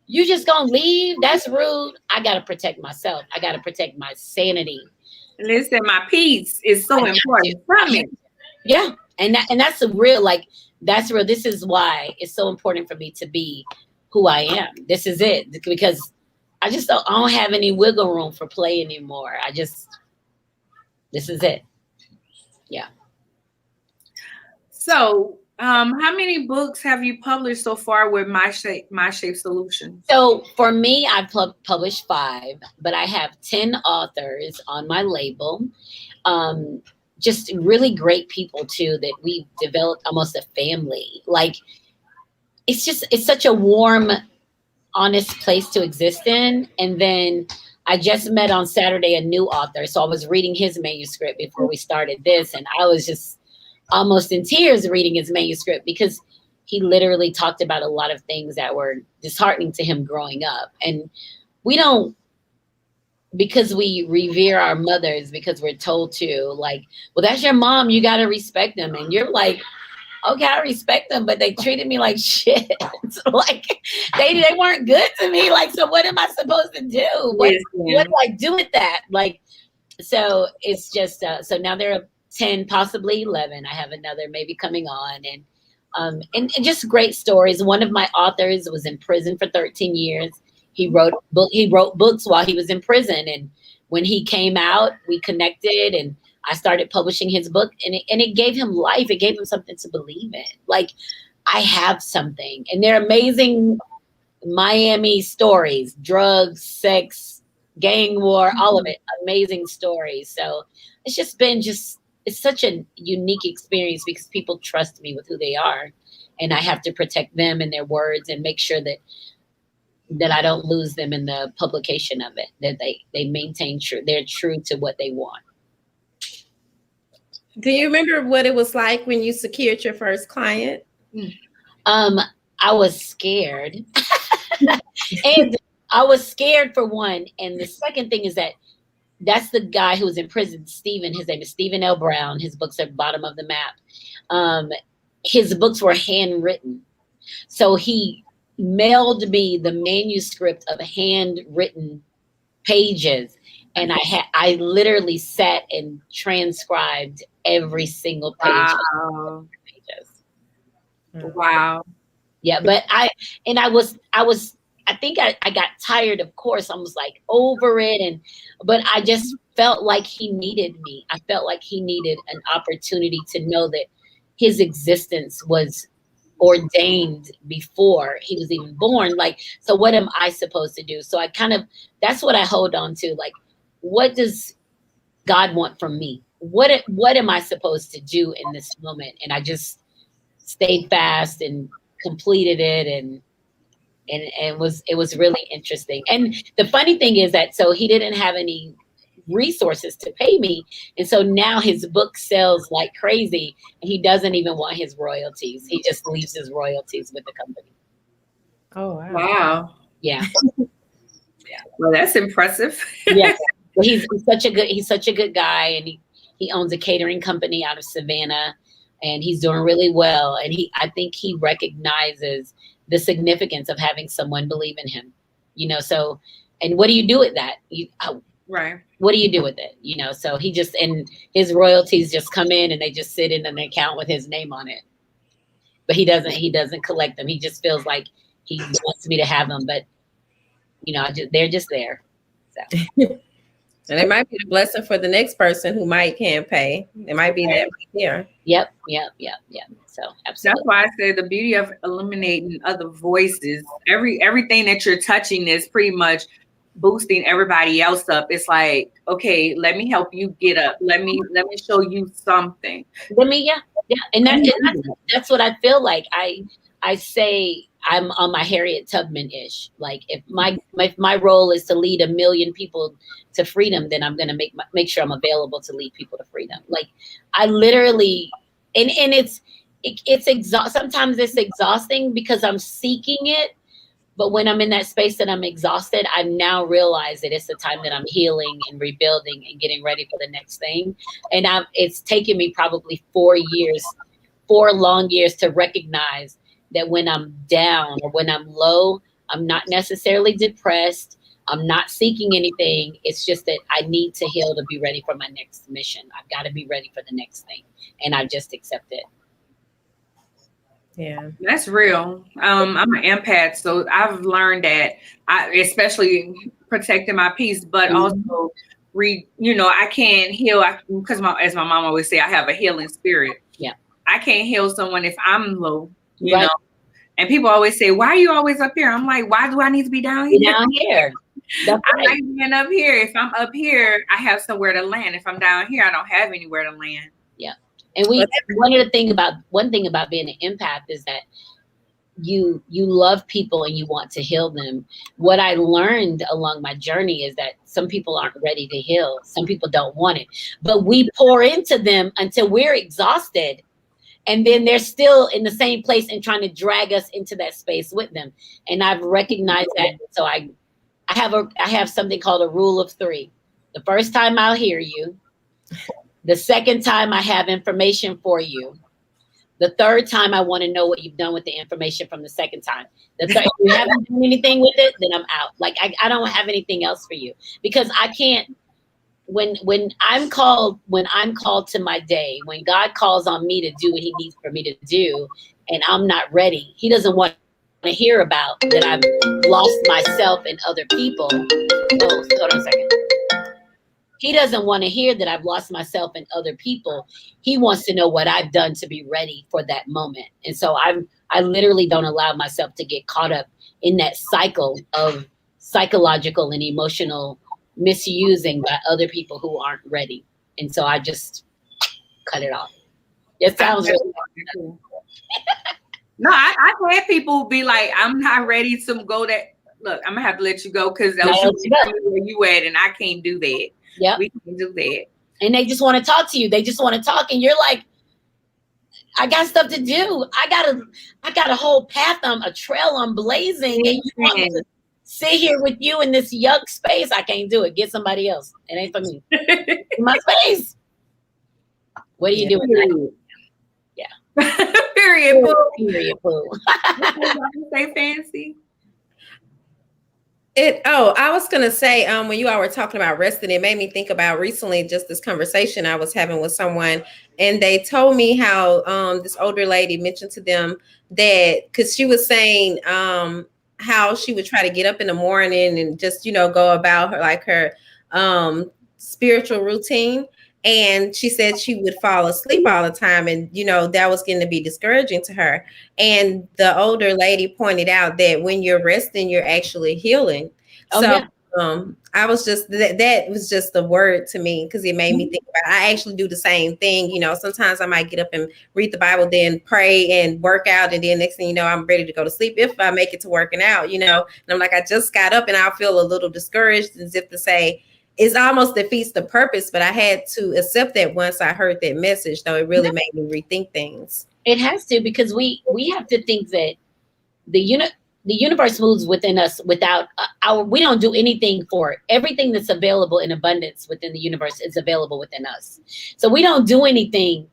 you just gonna leave? That's rude. I gotta protect myself. I gotta protect my sanity. Listen, my peace is so important from it. Yeah. And that's real. This is why it's so important for me to be who I am. This is it. Because I don't have any wiggle room for play anymore. This is it. Yeah. So, how many books have you published so far with My Shape Solutions? So for me, I've published 5, but I have 10 authors on my label. Just really great people too, that we've developed almost a family. Like, it's such a warm, honest place to exist in. And then I just met on Saturday a new author. So I was reading his manuscript before we started this. And I was just almost in tears reading his manuscript because he literally talked about a lot of things that were disheartening to him growing up. And we don't, because we revere our mothers, because we're told to, like, well, that's your mom, you got to respect them. And you're like, okay, I respect them, but they treated me like shit. Like, they weren't good to me. Like, so what am I supposed to do? What do I do with that? Like, so it's just, so now there are 10, possibly 11. I have another maybe coming on, and just great stories. One of my authors was in prison for 13 years. He wrote books while he was in prison. And when he came out, we connected and I started publishing his book, and it gave him life. It gave him something to believe in. Like, I have something. And they're amazing Miami stories, drugs, sex, gang war, all of it. Amazing stories. So it's just been it's such a unique experience because people trust me with who they are, and I have to protect them and their words and make sure that I don't lose them in the publication of it, that they maintain they're true to what they want. Do you remember what it was like when you secured your first client? I was scared. And I was scared for one. And the second thing is that's the guy who was in prison, Stephen. His name is Stephen L. Brown. His books are bottom of the map. His books were handwritten. So he mailed me the manuscript of handwritten pages. And I literally sat and transcribed every single page. Wow. Wow. Yeah, but I think I got tired, of course. I was like over it, but I just felt like he needed me. I felt like he needed an opportunity to know that his existence was ordained before he was even born. Like, so what am I supposed to do? So that's what I hold on to. Like, what does God want from me? What am I supposed to do in this moment? And I just stayed fast and completed it, and it was really interesting. And the funny thing is that, so he didn't have any resources to pay me, and so now his book sells like crazy, and he doesn't even want his royalties. He just leaves his royalties with the company. Oh wow. Wow. Yeah. Well, that's impressive. Yeah. But he's such a good guy, and he owns a catering company out of Savannah, and he's doing really well. And I think he recognizes the significance of having someone believe in him, so, and what do you do with that? Right. What do you do with it? So and his royalties just come in and they just sit in an account with his name on it. But he doesn't collect them. He just feels like he wants me to have them, but they're just there. So. And it might be a blessing for the next person who can't pay. It might be that here. Yep. So absolutely. That's why I say the beauty of eliminating other voices. Everything that you're touching is pretty much boosting everybody else up. It's like, okay, let me help you get up. Let me show you something. And that's what I feel like. I say I'm on my Harriet Tubman-ish. Like if my role is to lead 1 million people to freedom, then I'm going to make sure I'm available to lead people to freedom. Like I literally, and it's sometimes it's exhausting because I'm seeking it. But when I'm in that space that I'm exhausted, I now realize that it's the time that I'm healing and rebuilding and getting ready for the next thing. And it's taken me probably 4 long years to recognize that when I'm down or when I'm low, I'm not necessarily depressed. I'm not seeking anything. It's just that I need to heal to be ready for my next mission. I've got to be ready for the next thing. And I just accept it. Yeah, that's real. I'm an empath, so I've learned that especially protecting my peace, but also I can't heal because as my mom always say, I have a healing spirit. Yeah, I can't heal someone if I'm low, right. know. And people always say, "Why are you always up here?" I'm like, "Why do I need to be down here?" Down here. That's I like being up here. If I'm up here, I have somewhere to land. If I'm down here, I don't have anywhere to land. Yeah. And one thing about being an empath is that you love people and you want to heal them. What I learned along my journey is that some people aren't ready to heal. Some people don't want it, but we pour into them until we're exhausted. And then they're still in the same place and trying to drag us into that space with them. And I've recognized that. So I have something called a rule of 3. The first time I'll hear you. The second time I have information for you. The third time I want to know what you've done with the information from the second time. The third, if you haven't done anything with it, then I'm out. Like I don't have anything else for you because I can't. When I'm called to my day, when God calls on me to do what he needs for me to do, and I'm not ready, he doesn't want to hear about that I've lost myself and other people. Oh, hold on a second. He doesn't want to hear that I've lost myself and other people. He wants to know what I've done to be ready for that moment. And so I literally don't allow myself to get caught up in that cycle of psychological and emotional misusing by other people who aren't ready. And so I just cut it off. It sounds really cool. No, I've had people be like, I'm not ready to go that. Look, I'm gonna have to let you go because where you at, and I can't do that. Yeah, we can do that. And they just want to talk to you. They just want to talk, and you're like, I got stuff to do. I got a whole path a trail I'm blazing, and you want me to sit here with you in this yuck space? I can't do it. Get somebody else. It ain't for me. In my space. What are you doing? Period. Yeah. Period. Boo. Period. Boo. Say fancy. I was gonna say, when you all were talking about resting, it made me think about recently just this conversation I was having with someone, and they told me how this older lady mentioned to them that because she was saying how she would try to get up in the morning and just go about her spiritual routine. And she said she would fall asleep all the time. And, that was going to be discouraging to her. And the older lady pointed out that when you're resting, you're actually healing. Oh, so yeah. I was just, that was just the word to me because it made me think about, I actually do the same thing. Sometimes I might get up and read the Bible, then pray and work out. And then next thing you know, I'm ready to go to sleep if I make it to working out, and I'm like, I just got up and I'll feel a little discouraged as if to say, it almost defeats the purpose, but I had to accept that once I heard that message, though it really made me rethink things. It has to, because we have to think that the the universe moves within us without we don't do anything for it. Everything that's available in abundance within the universe is available within us. So we don't do anything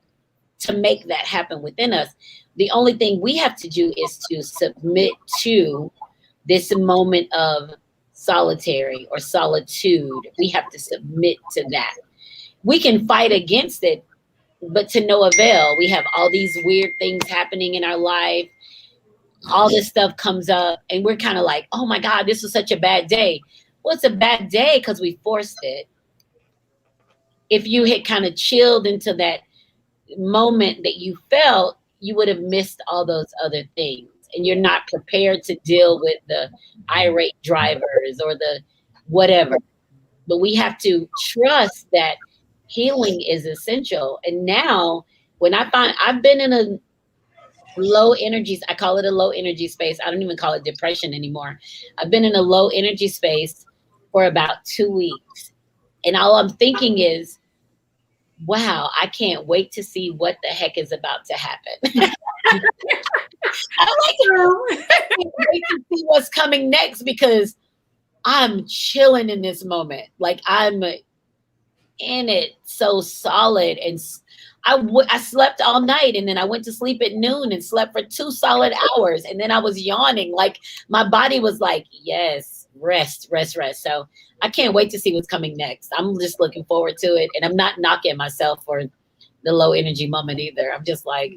to make that happen within us. The only thing we have to do is to submit to this moment of solitary or solitude. We have to submit to that. We can fight against it, but to no avail. We have all these weird things happening in our life. All this stuff comes up and we're kind of like, oh my God, this was such a bad day. Well, it's a bad day because we forced it. If you had kind of chilled into that moment that you felt, you would have missed all those other things. And you're not prepared to deal with the irate drivers or the whatever. But we have to trust that healing is essential. And now, when I've been in a low energies, I call it a low energy space. I don't even call it depression anymore. I've been in a low energy space for about 2 weeks. And all I'm thinking is, wow, I can't wait to see what the heck is about to happen. I can't wait to see what's coming next because I'm chilling in this moment. Like I'm in it so solid. And I slept all night and then I went to sleep at noon and slept for 2 solid hours. And then I was yawning. Like my body was like, yes, rest, rest, rest. So I can't wait to see what's coming next. I'm just looking forward to it. And I'm not knocking myself for the low energy moment either. I'm just like,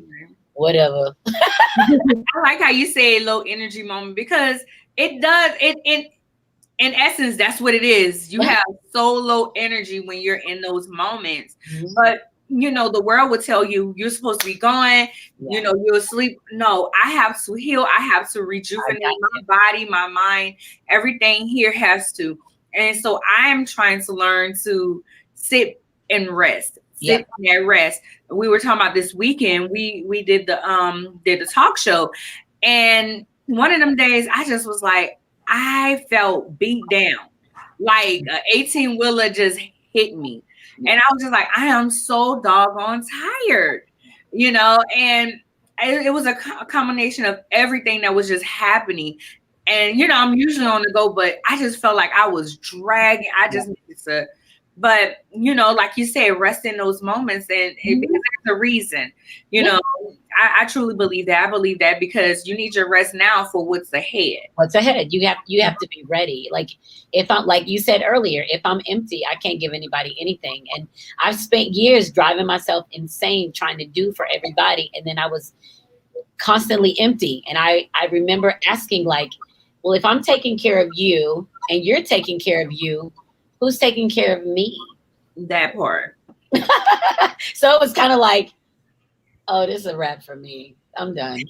whatever. I like how you say low energy moment because it does, in essence, that's what it is. You have so low energy when you're in those moments. But you know, the world would tell you you're supposed to be going, you know, you'll sleep. No, I have to heal. I have to rejuvenate my body, my mind. Everything here has to. And so I am trying to learn to sit and rest. Sit and rest. We were talking about this weekend. We did the talk show. And one of them days I just was like, I felt beat down. Like an 18-wheeler just hit me. And I was just like, I am so doggone tired, you know, and it was a combination of everything that was just happening. And, you know, I'm usually on the go, but I just felt like I was dragging. I just needed to, but, you know, like you said, rest in those moments and because there's a reason, you know, I truly believe that. I believe that because you need your rest now for what's ahead. What's ahead? You have to be ready. Like if I'm, like you said earlier, if I'm empty, I can't give anybody anything. And I've spent years driving myself insane trying to do for everybody. And then I was constantly empty. And I remember asking like, well, if I'm taking care of you and you're taking care of you, who's taking care of me? That part. So it was kind of like, oh, this is a wrap for me. I'm done.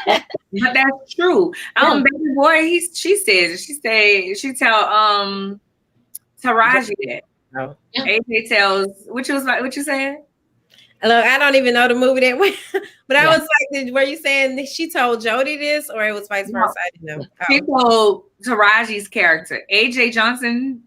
But that's true. Baby boy, she tell Taraji that. Oh. AJ tells what you said? Look, I don't even know the movie that way, but I was like, were you saying that she told Jody this or it was vice versa? I didn't know. She told Taraji's character, AJ Johnson.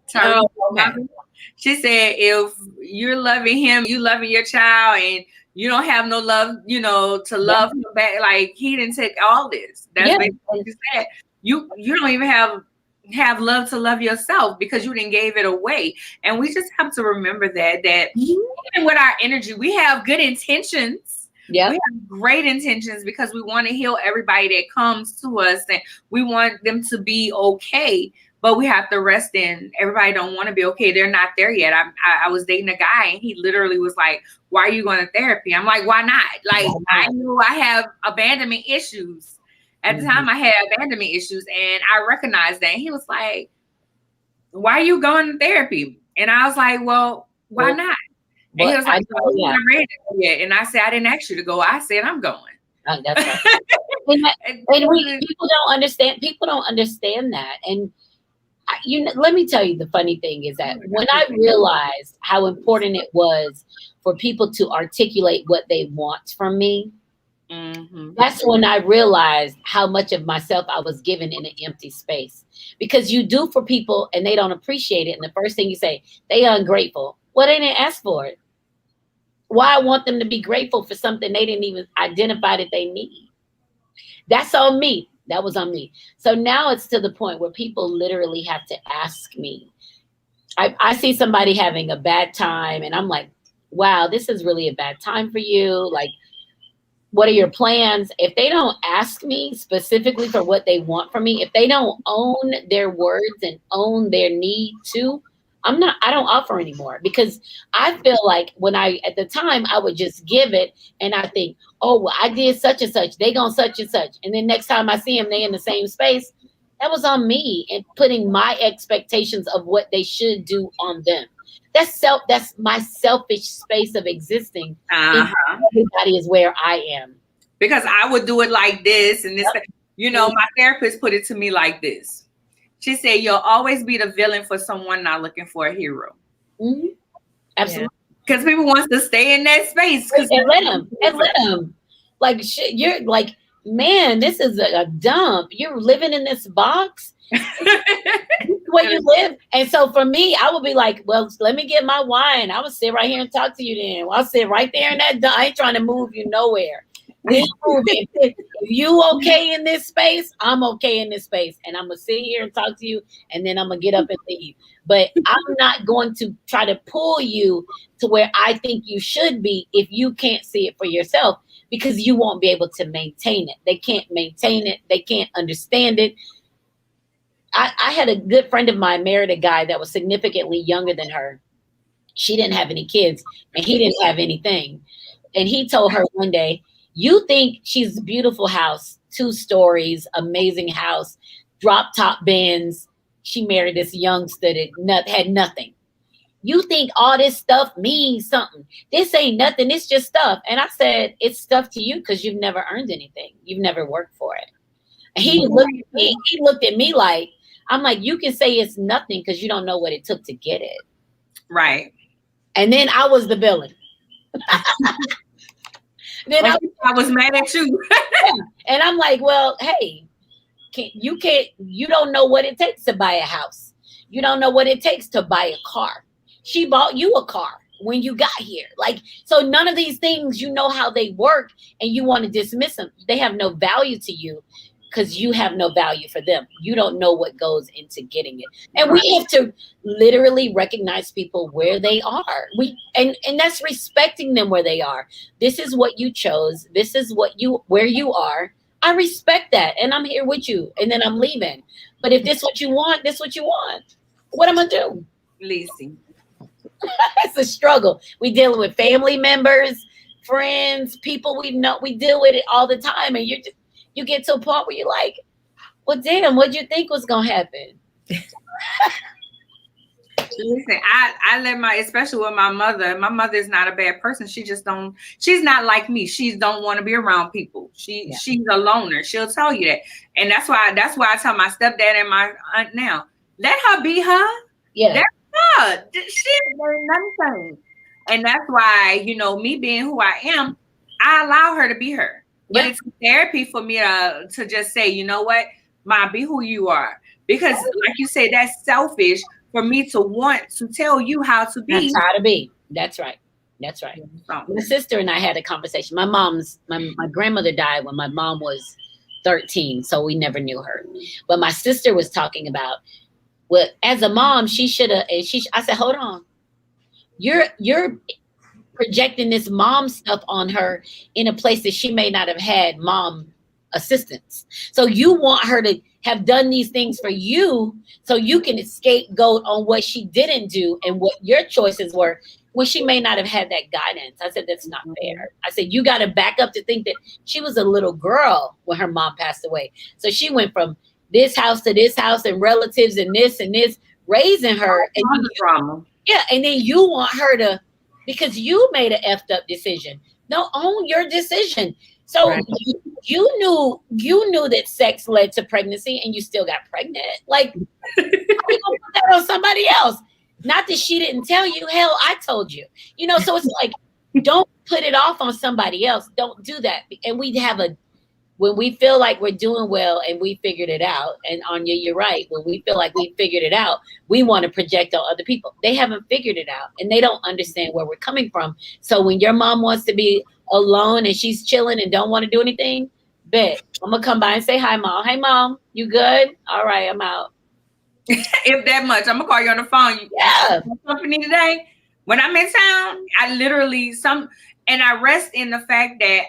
She said, if you're loving him, you loving your child, and you don't have no love, you know, to love him back. Like he didn't take all this. That's basically what she said. You don't even have love to love yourself because you didn't gave it away. And we just have to remember that even with our energy, we have good intentions. Yeah, we have great intentions because we want to heal everybody that comes to us and we want them to be okay. But we have to rest in. Everybody don't want to be okay. They're not there yet. I was dating a guy and he literally was like, why are you going to therapy? I'm like, why not? Like, I knew I have abandonment issues. At the time I had abandonment issues and I recognized that. And he was like, why are you going to therapy? And I was like, well, why not? And he was like, I'm not ready to go yet. And I said, I didn't ask you to go. I said, I'm going. That's right. and people don't understand. People don't understand that. And let me tell you, the funny thing is that when I realized how important it was for people to articulate what they want from me, that's when I realized how much of myself I was given in an empty space. Because you do for people and they don't appreciate it. And the first thing you say, they are ungrateful. Well, they didn't ask for it. Why I want them to be grateful for something they didn't even identify that they need. That's on me. That was on me. So now it's to the point where people literally have to ask me. I see somebody having a bad time and I'm like, wow, this is really a bad time for you. Like, what are your plans? If they don't ask me specifically for what they want from me, if they don't own their words and own their need to, I don't offer anymore because I feel like at the time, I would just give it and I think, oh, well, I did such and such. They gone such and such. And then next time I see them, they in the same space. That was on me and putting my expectations of what they should do on them. That's my selfish space of existing. Everybody is where I am. Because I would do it like this and this. Yep. My therapist put it to me like this. She said, you'll always be the villain for someone not looking for a hero. Mm-hmm. Absolutely. Because people want to stay in that space. And let them. Like, shit, you're like, man, this is a dump. You're living in this box. Where you live. And so for me, I would be like, well, let me get my wine. I would sit right here and talk to you then. Well, I'll sit right there in that dump. I ain't trying to move you nowhere. If you okay in this space, I'm okay in this space. And I'm going to sit here and talk to you. And then I'm going to get up and leave. But I'm not going to try to pull you to where I think you should be if you can't see it for yourself, because you won't be able to maintain it. They can't maintain it. They can't understand it. I had a good friend of mine married a guy that was significantly younger than her. She didn't have any kids and he didn't have anything. And he told her one day, you think she's a beautiful house, 2 stories, amazing house, drop top Benz. She married this youngster that had nothing. You think all this stuff means something. This ain't nothing. It's just stuff. And I said, it's stuff to you because you've never earned anything. You've never worked for it. And he looked at me like, I'm like, you can say it's nothing because you don't know what it took to get it. Right. And then I was the villain. Then I was mad at you. And I'm like, well, hey, you don't know what it takes to buy a house. You don't know what it takes to buy a car. She bought you a car when you got here. Like, so none of these things, you know how they work and you want to dismiss them. They have no value to you because you have no value for them. You don't know what goes into getting it. And we have to literally recognize people where they are. And that's respecting them where they are. This is what you chose. This is where you are. I respect that. And I'm here with you. And then I'm leaving. But if this is what you want, this is what you want. What am I do? Lacey. It's a struggle. We dealing with family members, friends, people we know. We deal with it all the time. And you get to a point where you're like, well, damn, what'd you think was going to happen? Listen, I let especially with my mother is not a bad person. She's not like me. She don't want to be around people. She's a loner. She'll tell you that. And that's why I tell my stepdad and my aunt now, let her be her. Yeah. That's her. She ain't nothing. And that's why, me being who I am, I allow her to be her. But it's therapy for me to just say, you know what, Ma, be who you are. Because like you say, that's selfish for me to want to tell you how to be. That's how to be. That's right. That's right. My sister and I had a conversation. My grandmother died when my mom was 13, so we never knew her. But my sister was talking about, well, as a mom, she should have. I said, hold on, you're projecting this mom stuff on her in a place that she may not have had mom assistance. So you want her to have done these things for you so you can scapegoat on what she didn't do and what your choices were when she may not have had that guidance. I said, that's not fair. I said, you got to back up to think that she was a little girl when her mom passed away. So she went from this house to this house and relatives and this, raising her. And drama. Yeah. And then you want her to, because you made an effed up decision. No, own your decision. So you knew that sex led to pregnancy and you still got pregnant. Like, how you gonna put that on somebody else? Not that she didn't tell you. Hell, I told you. So it's like, don't put it off on somebody else. Don't do that. And when we feel like we're doing well and we figured it out, and Anya, you're right. When we feel like we figured it out, we want to project on other people. They haven't figured it out and they don't understand where we're coming from. So when your mom wants to be alone and she's chilling and don't want to do anything, bet I'm gonna come by and say hi, Mom. Hey, Mom, you good? All right, I'm out. If that much, I'm gonna call you on the phone. You Yeah. company today. When I'm in town, I literally and I rest in the fact that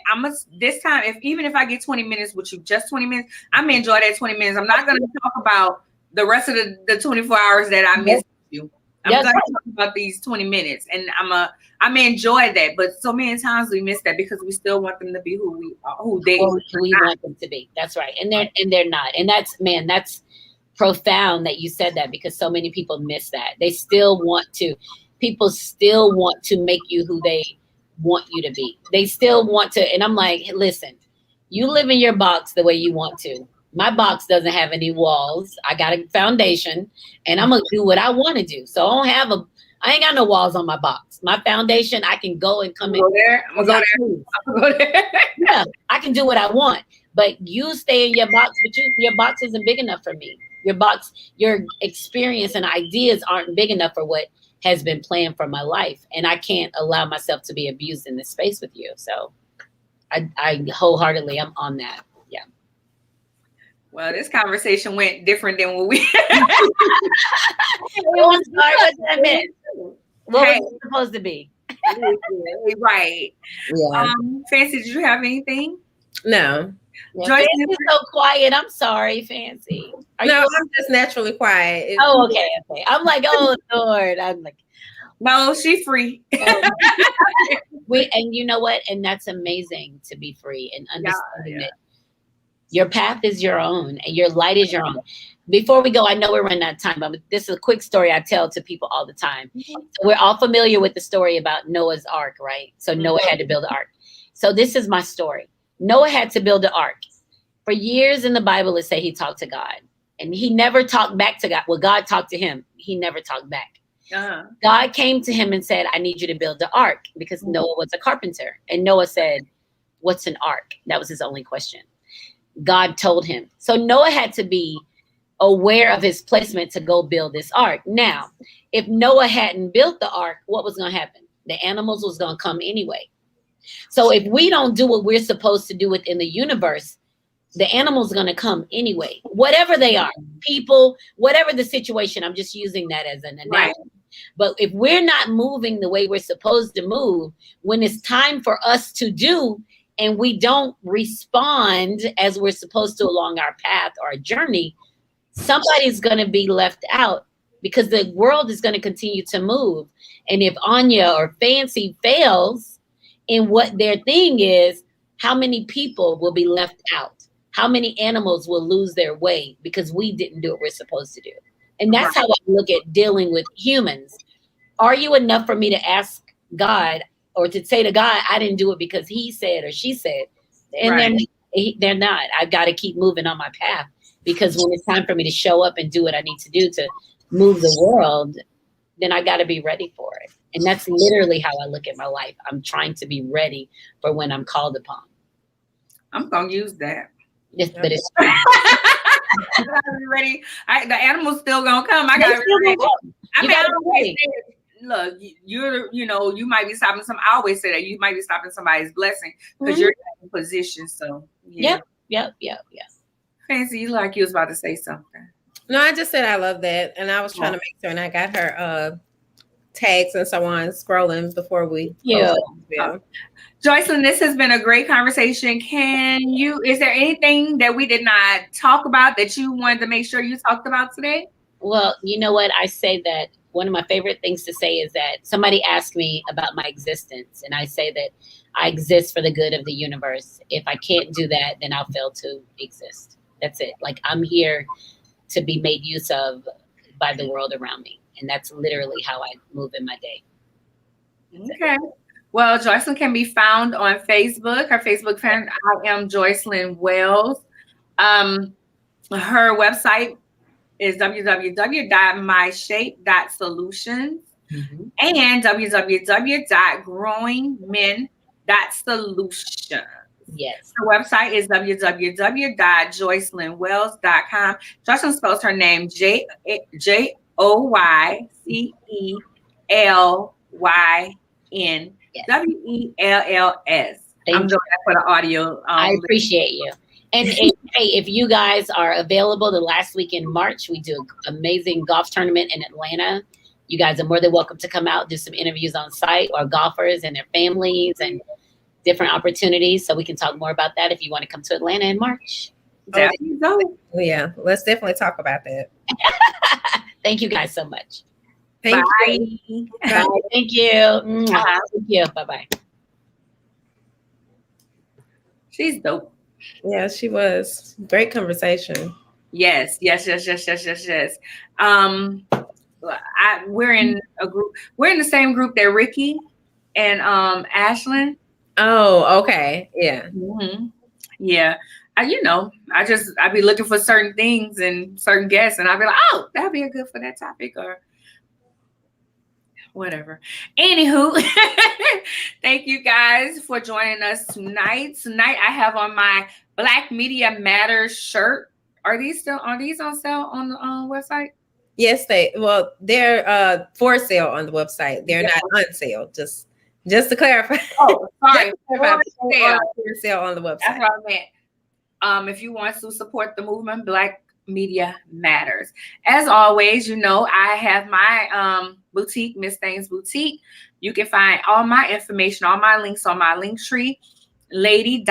this time, even if I get 20 minutes with you, just 20 minutes, I'm gonna enjoy that 20 minutes. I'm not gonna talk about the rest of the 24 hours that I missed you. I'm That's gonna right. talk about these 20 minutes, and I'm gonna enjoy that. But so many times we miss that because we still want them to be who we are, who they Who we want them to be. That's right. And they're not. And that's profound that you said that, because so many people miss that. People still want to make you who they want you to be. They still want to, and I'm like, listen, you live in your box the way you want to. My box doesn't have any walls. I got a foundation, and I'm gonna do what I want to do. So I ain't got no walls on my box. My foundation, I can go and come in. I'm gonna go there. Yeah, I can do what I want. But you stay in your box, but your box isn't big enough for me. Your experience and ideas aren't big enough for what has been planned for my life. And I can't allow myself to be abused in this space with you. So I wholeheartely am on that. Yeah. Well, this conversation went different than what we What was it supposed to be? Right. Yeah. Fancy, did you have anything? No. Yeah, Fancy's so quiet. I'm sorry, Fancy. I'm just naturally quiet. Oh, okay. I'm like, oh Lord. I'm like, no, she's free. And you know what? And that's amazing to be free and understanding that your path is your own and your light is your own. Before we go, I know we're running out of time, but this is a quick story I tell to people all the time. So we're all familiar with the story about Noah's Ark, right? So Noah had to build an ark. So this is my story. Noah had to build an ark. For years in the Bible, it says he talked to God. And he never talked back to God. Well, God talked to him. He never talked back. Uh-huh. God came to him and said, I need you to build the ark, because Noah was a carpenter. And Noah said, what's an ark? That was his only question. God told him. So Noah had to be aware of his placement to go build this ark. Now, if Noah hadn't built the ark, what was going to happen? The animals was going to come anyway. So if we don't do what we're supposed to do within the universe, the animals are going to come anyway, whatever they are, people, whatever the situation. I'm just using that as an analogy. Right. But if we're not moving the way we're supposed to move, when it's time for us to do, and we don't respond as we're supposed to along our path or our journey, somebody's going to be left out, because the world is going to continue to move. And if Anya or Fancy fails in what their thing is, how many people will be left out? How many animals will lose their way because we didn't do what we're supposed to do? And that's how I look at dealing with humans. Are you enough for me to ask God, or to say to God, I didn't do it because he said or she said? And they're not. I've got to keep moving on my path, because when it's time for me to show up and do what I need to do to move the world, then I got to be ready for it. And that's literally how I look at my life. I'm trying to be ready for when I'm called upon. I'm going to use that. Yes, but it's I gotta be ready. The animals still gonna come. I gotta be ready. I always say, look, you might be stopping some. I always say that you might be stopping somebody's blessing because you're in position. So Yep. Fancy, you like you was about to say something. No, I just said I love that, and I was trying to make sure, and I got her tags and so on scrolling before we. Yeah. Joycelyn, this has been a great conversation. Is there anything that we did not talk about that you wanted to make sure you talked about today? Well, you know what? I say that one of my favorite things to say is that somebody asked me about my existence, and I say that I exist for the good of the universe. If I can't do that, then I'll fail to exist. That's it. Like, I'm here to be made use of by the world around me. And that's literally how I move in my day. Okay. Well, Joycelyn can be found on Facebook. Her Facebook fan, I am Joycelyn Wells. Her website is www.myshape.solutions and www.growingmen.solutions. Yes. Her website is www.joycelynwells.com. Joycelyn spells her name Joycelyn. WELLS. I'm doing that for the audio. I appreciate you. And hey, if you guys are available the last week in March, we do an amazing golf tournament in Atlanta. You guys are more than welcome to come out, do some interviews on site, or golfers and their families and different opportunities. So we can talk more about that if you want to come to Atlanta in March. Yeah, let's definitely talk about that. Thank you guys so much. Thank you. Bye. Thank you. Thank you. Bye-bye. She's dope. Yeah, she was. Great conversation. Yes. We're in a group. We're in the same group that Ricky and Ashlyn. Oh, okay. Yeah. Mm-hmm. Yeah. I be looking for certain things and certain guests, and I'd be like, oh, that'd be good for that topic or whatever. Anywho, thank you guys for joining us tonight. Tonight I have on my Black Media Matters shirt. Are these on sale on the website? Yes, they're for sale on the website. They're not on sale. Just to clarify. Oh, sorry. For sale on the website. That's what I meant. If you want to support the movement, Black Media Matters. As always, I have my boutique, Miss Things Boutique. You can find all my information, all my links on my link tree, Lady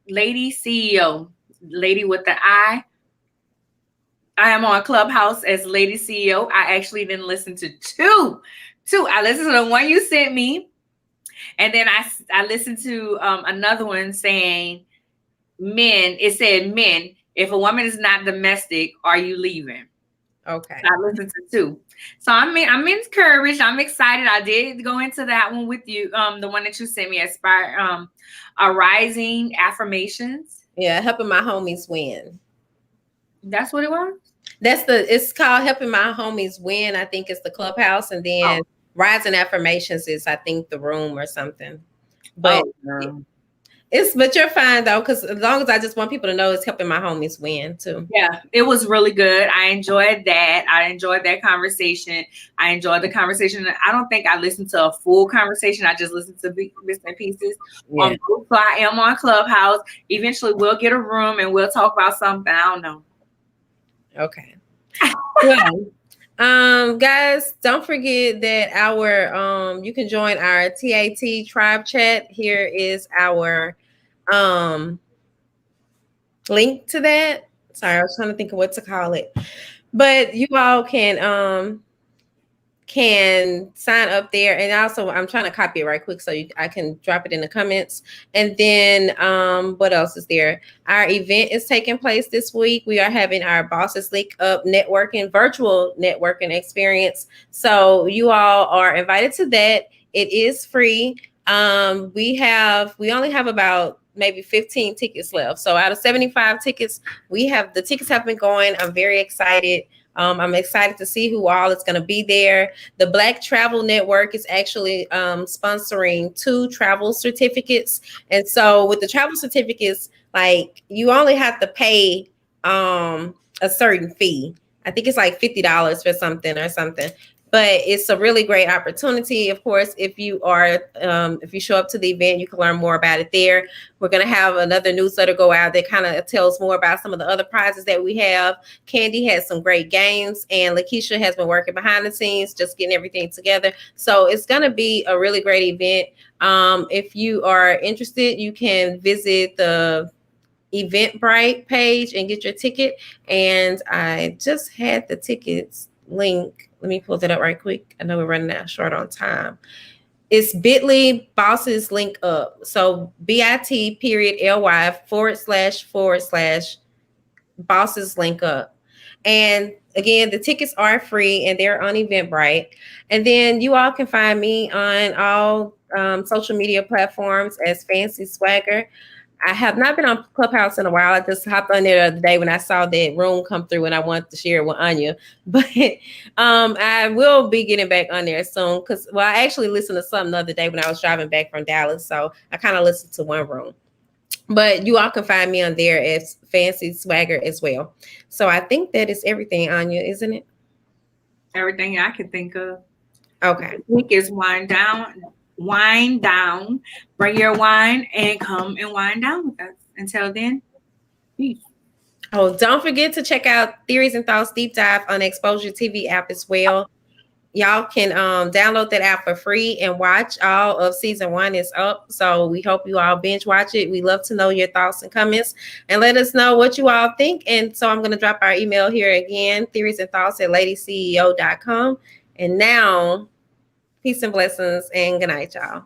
CEO, Lady with the I. I am on Clubhouse as Lady CEO. I actually didn't listen to two. I listened to the one you sent me, and then I listened to another one saying men. It said men. If a woman is not domestic, are you leaving? Okay. So I listened to two. So I'm encouraged. I'm excited. I did go into that one with you. The one that you sent me, Arising Affirmations. Yeah, helping my homies win. That's what it was? It's called Helping My Homies Win. I think it's the Clubhouse. And then Rising Affirmations is, I think, the room or something. But but you're fine though, because as long as I just want people to know it's helping my homies win too. Yeah, it was really good. I enjoyed that. I enjoyed that conversation. I enjoyed the conversation. I don't think I listened to a full conversation. I just listened to bits and pieces. Yeah. So I am on Clubhouse. Eventually we'll get a room and we'll talk about something. I don't know. Okay. Guys, don't forget that you can join our TAT tribe chat. Here is our link to that. Sorry, I was trying to think of what to call it. But you all can sign up there, and also I'm trying to copy it right quick so I can drop it in the comments. And then what else is there? Our event is taking place this week. We are having our Bosses Link Up virtual networking experience. So you all are invited to that. It is free. We only have about maybe 15 tickets left. So out of 75 tickets, the tickets have been going. I'm very excited. I'm excited to see who all is going to be there. The Black Travel Network is actually sponsoring 2 travel certificates. And so with the travel certificates, like you only have to pay a certain fee. I think it's like $50 for something. But it's a really great opportunity. Of course, if you show up to the event, you can learn more about it there. We're going to have another newsletter go out that kind of tells more about some of the other prizes that we have. Candy has some great games, and Lakeisha has been working behind the scenes, just getting everything together. So it's going to be a really great event. If you are interested, you can visit the Eventbrite page and get your ticket. And I just had the tickets link. Let me pull that up right quick. I know we're running out short on time. It's bit.ly Bosses Link Up. So bit.ly// Bosses Link Up. And again, the tickets are free and they're on Eventbrite. And then you all can find me on all social media platforms as Fancy Swagger. I have not been on Clubhouse in a while. I just hopped on there the other day when I saw that room come through and I wanted to share it with Anya. But I will be getting back on there soon because, I actually listened to something the other day when I was driving back from Dallas. So I kind of listened to one room. But you all can find me on there as Fancy Swagger as well. So I think that is everything, Anya, isn't it? Everything I can think of. Okay. The week is wind down. Bring your wine and come and wind down with us. Until then, Peace. Oh, don't forget to check out Theories and Thoughts Deep Dive on the Exposure TV app as well. Y'all can download that app for free and watch. All of season 1 is up. So we hope you all binge watch it. We love to know your thoughts and comments and let us know what you all think. And so I'm going to drop our email here again, theoriesandthoughts@ladyceo.com. And now, peace and blessings and good night, y'all.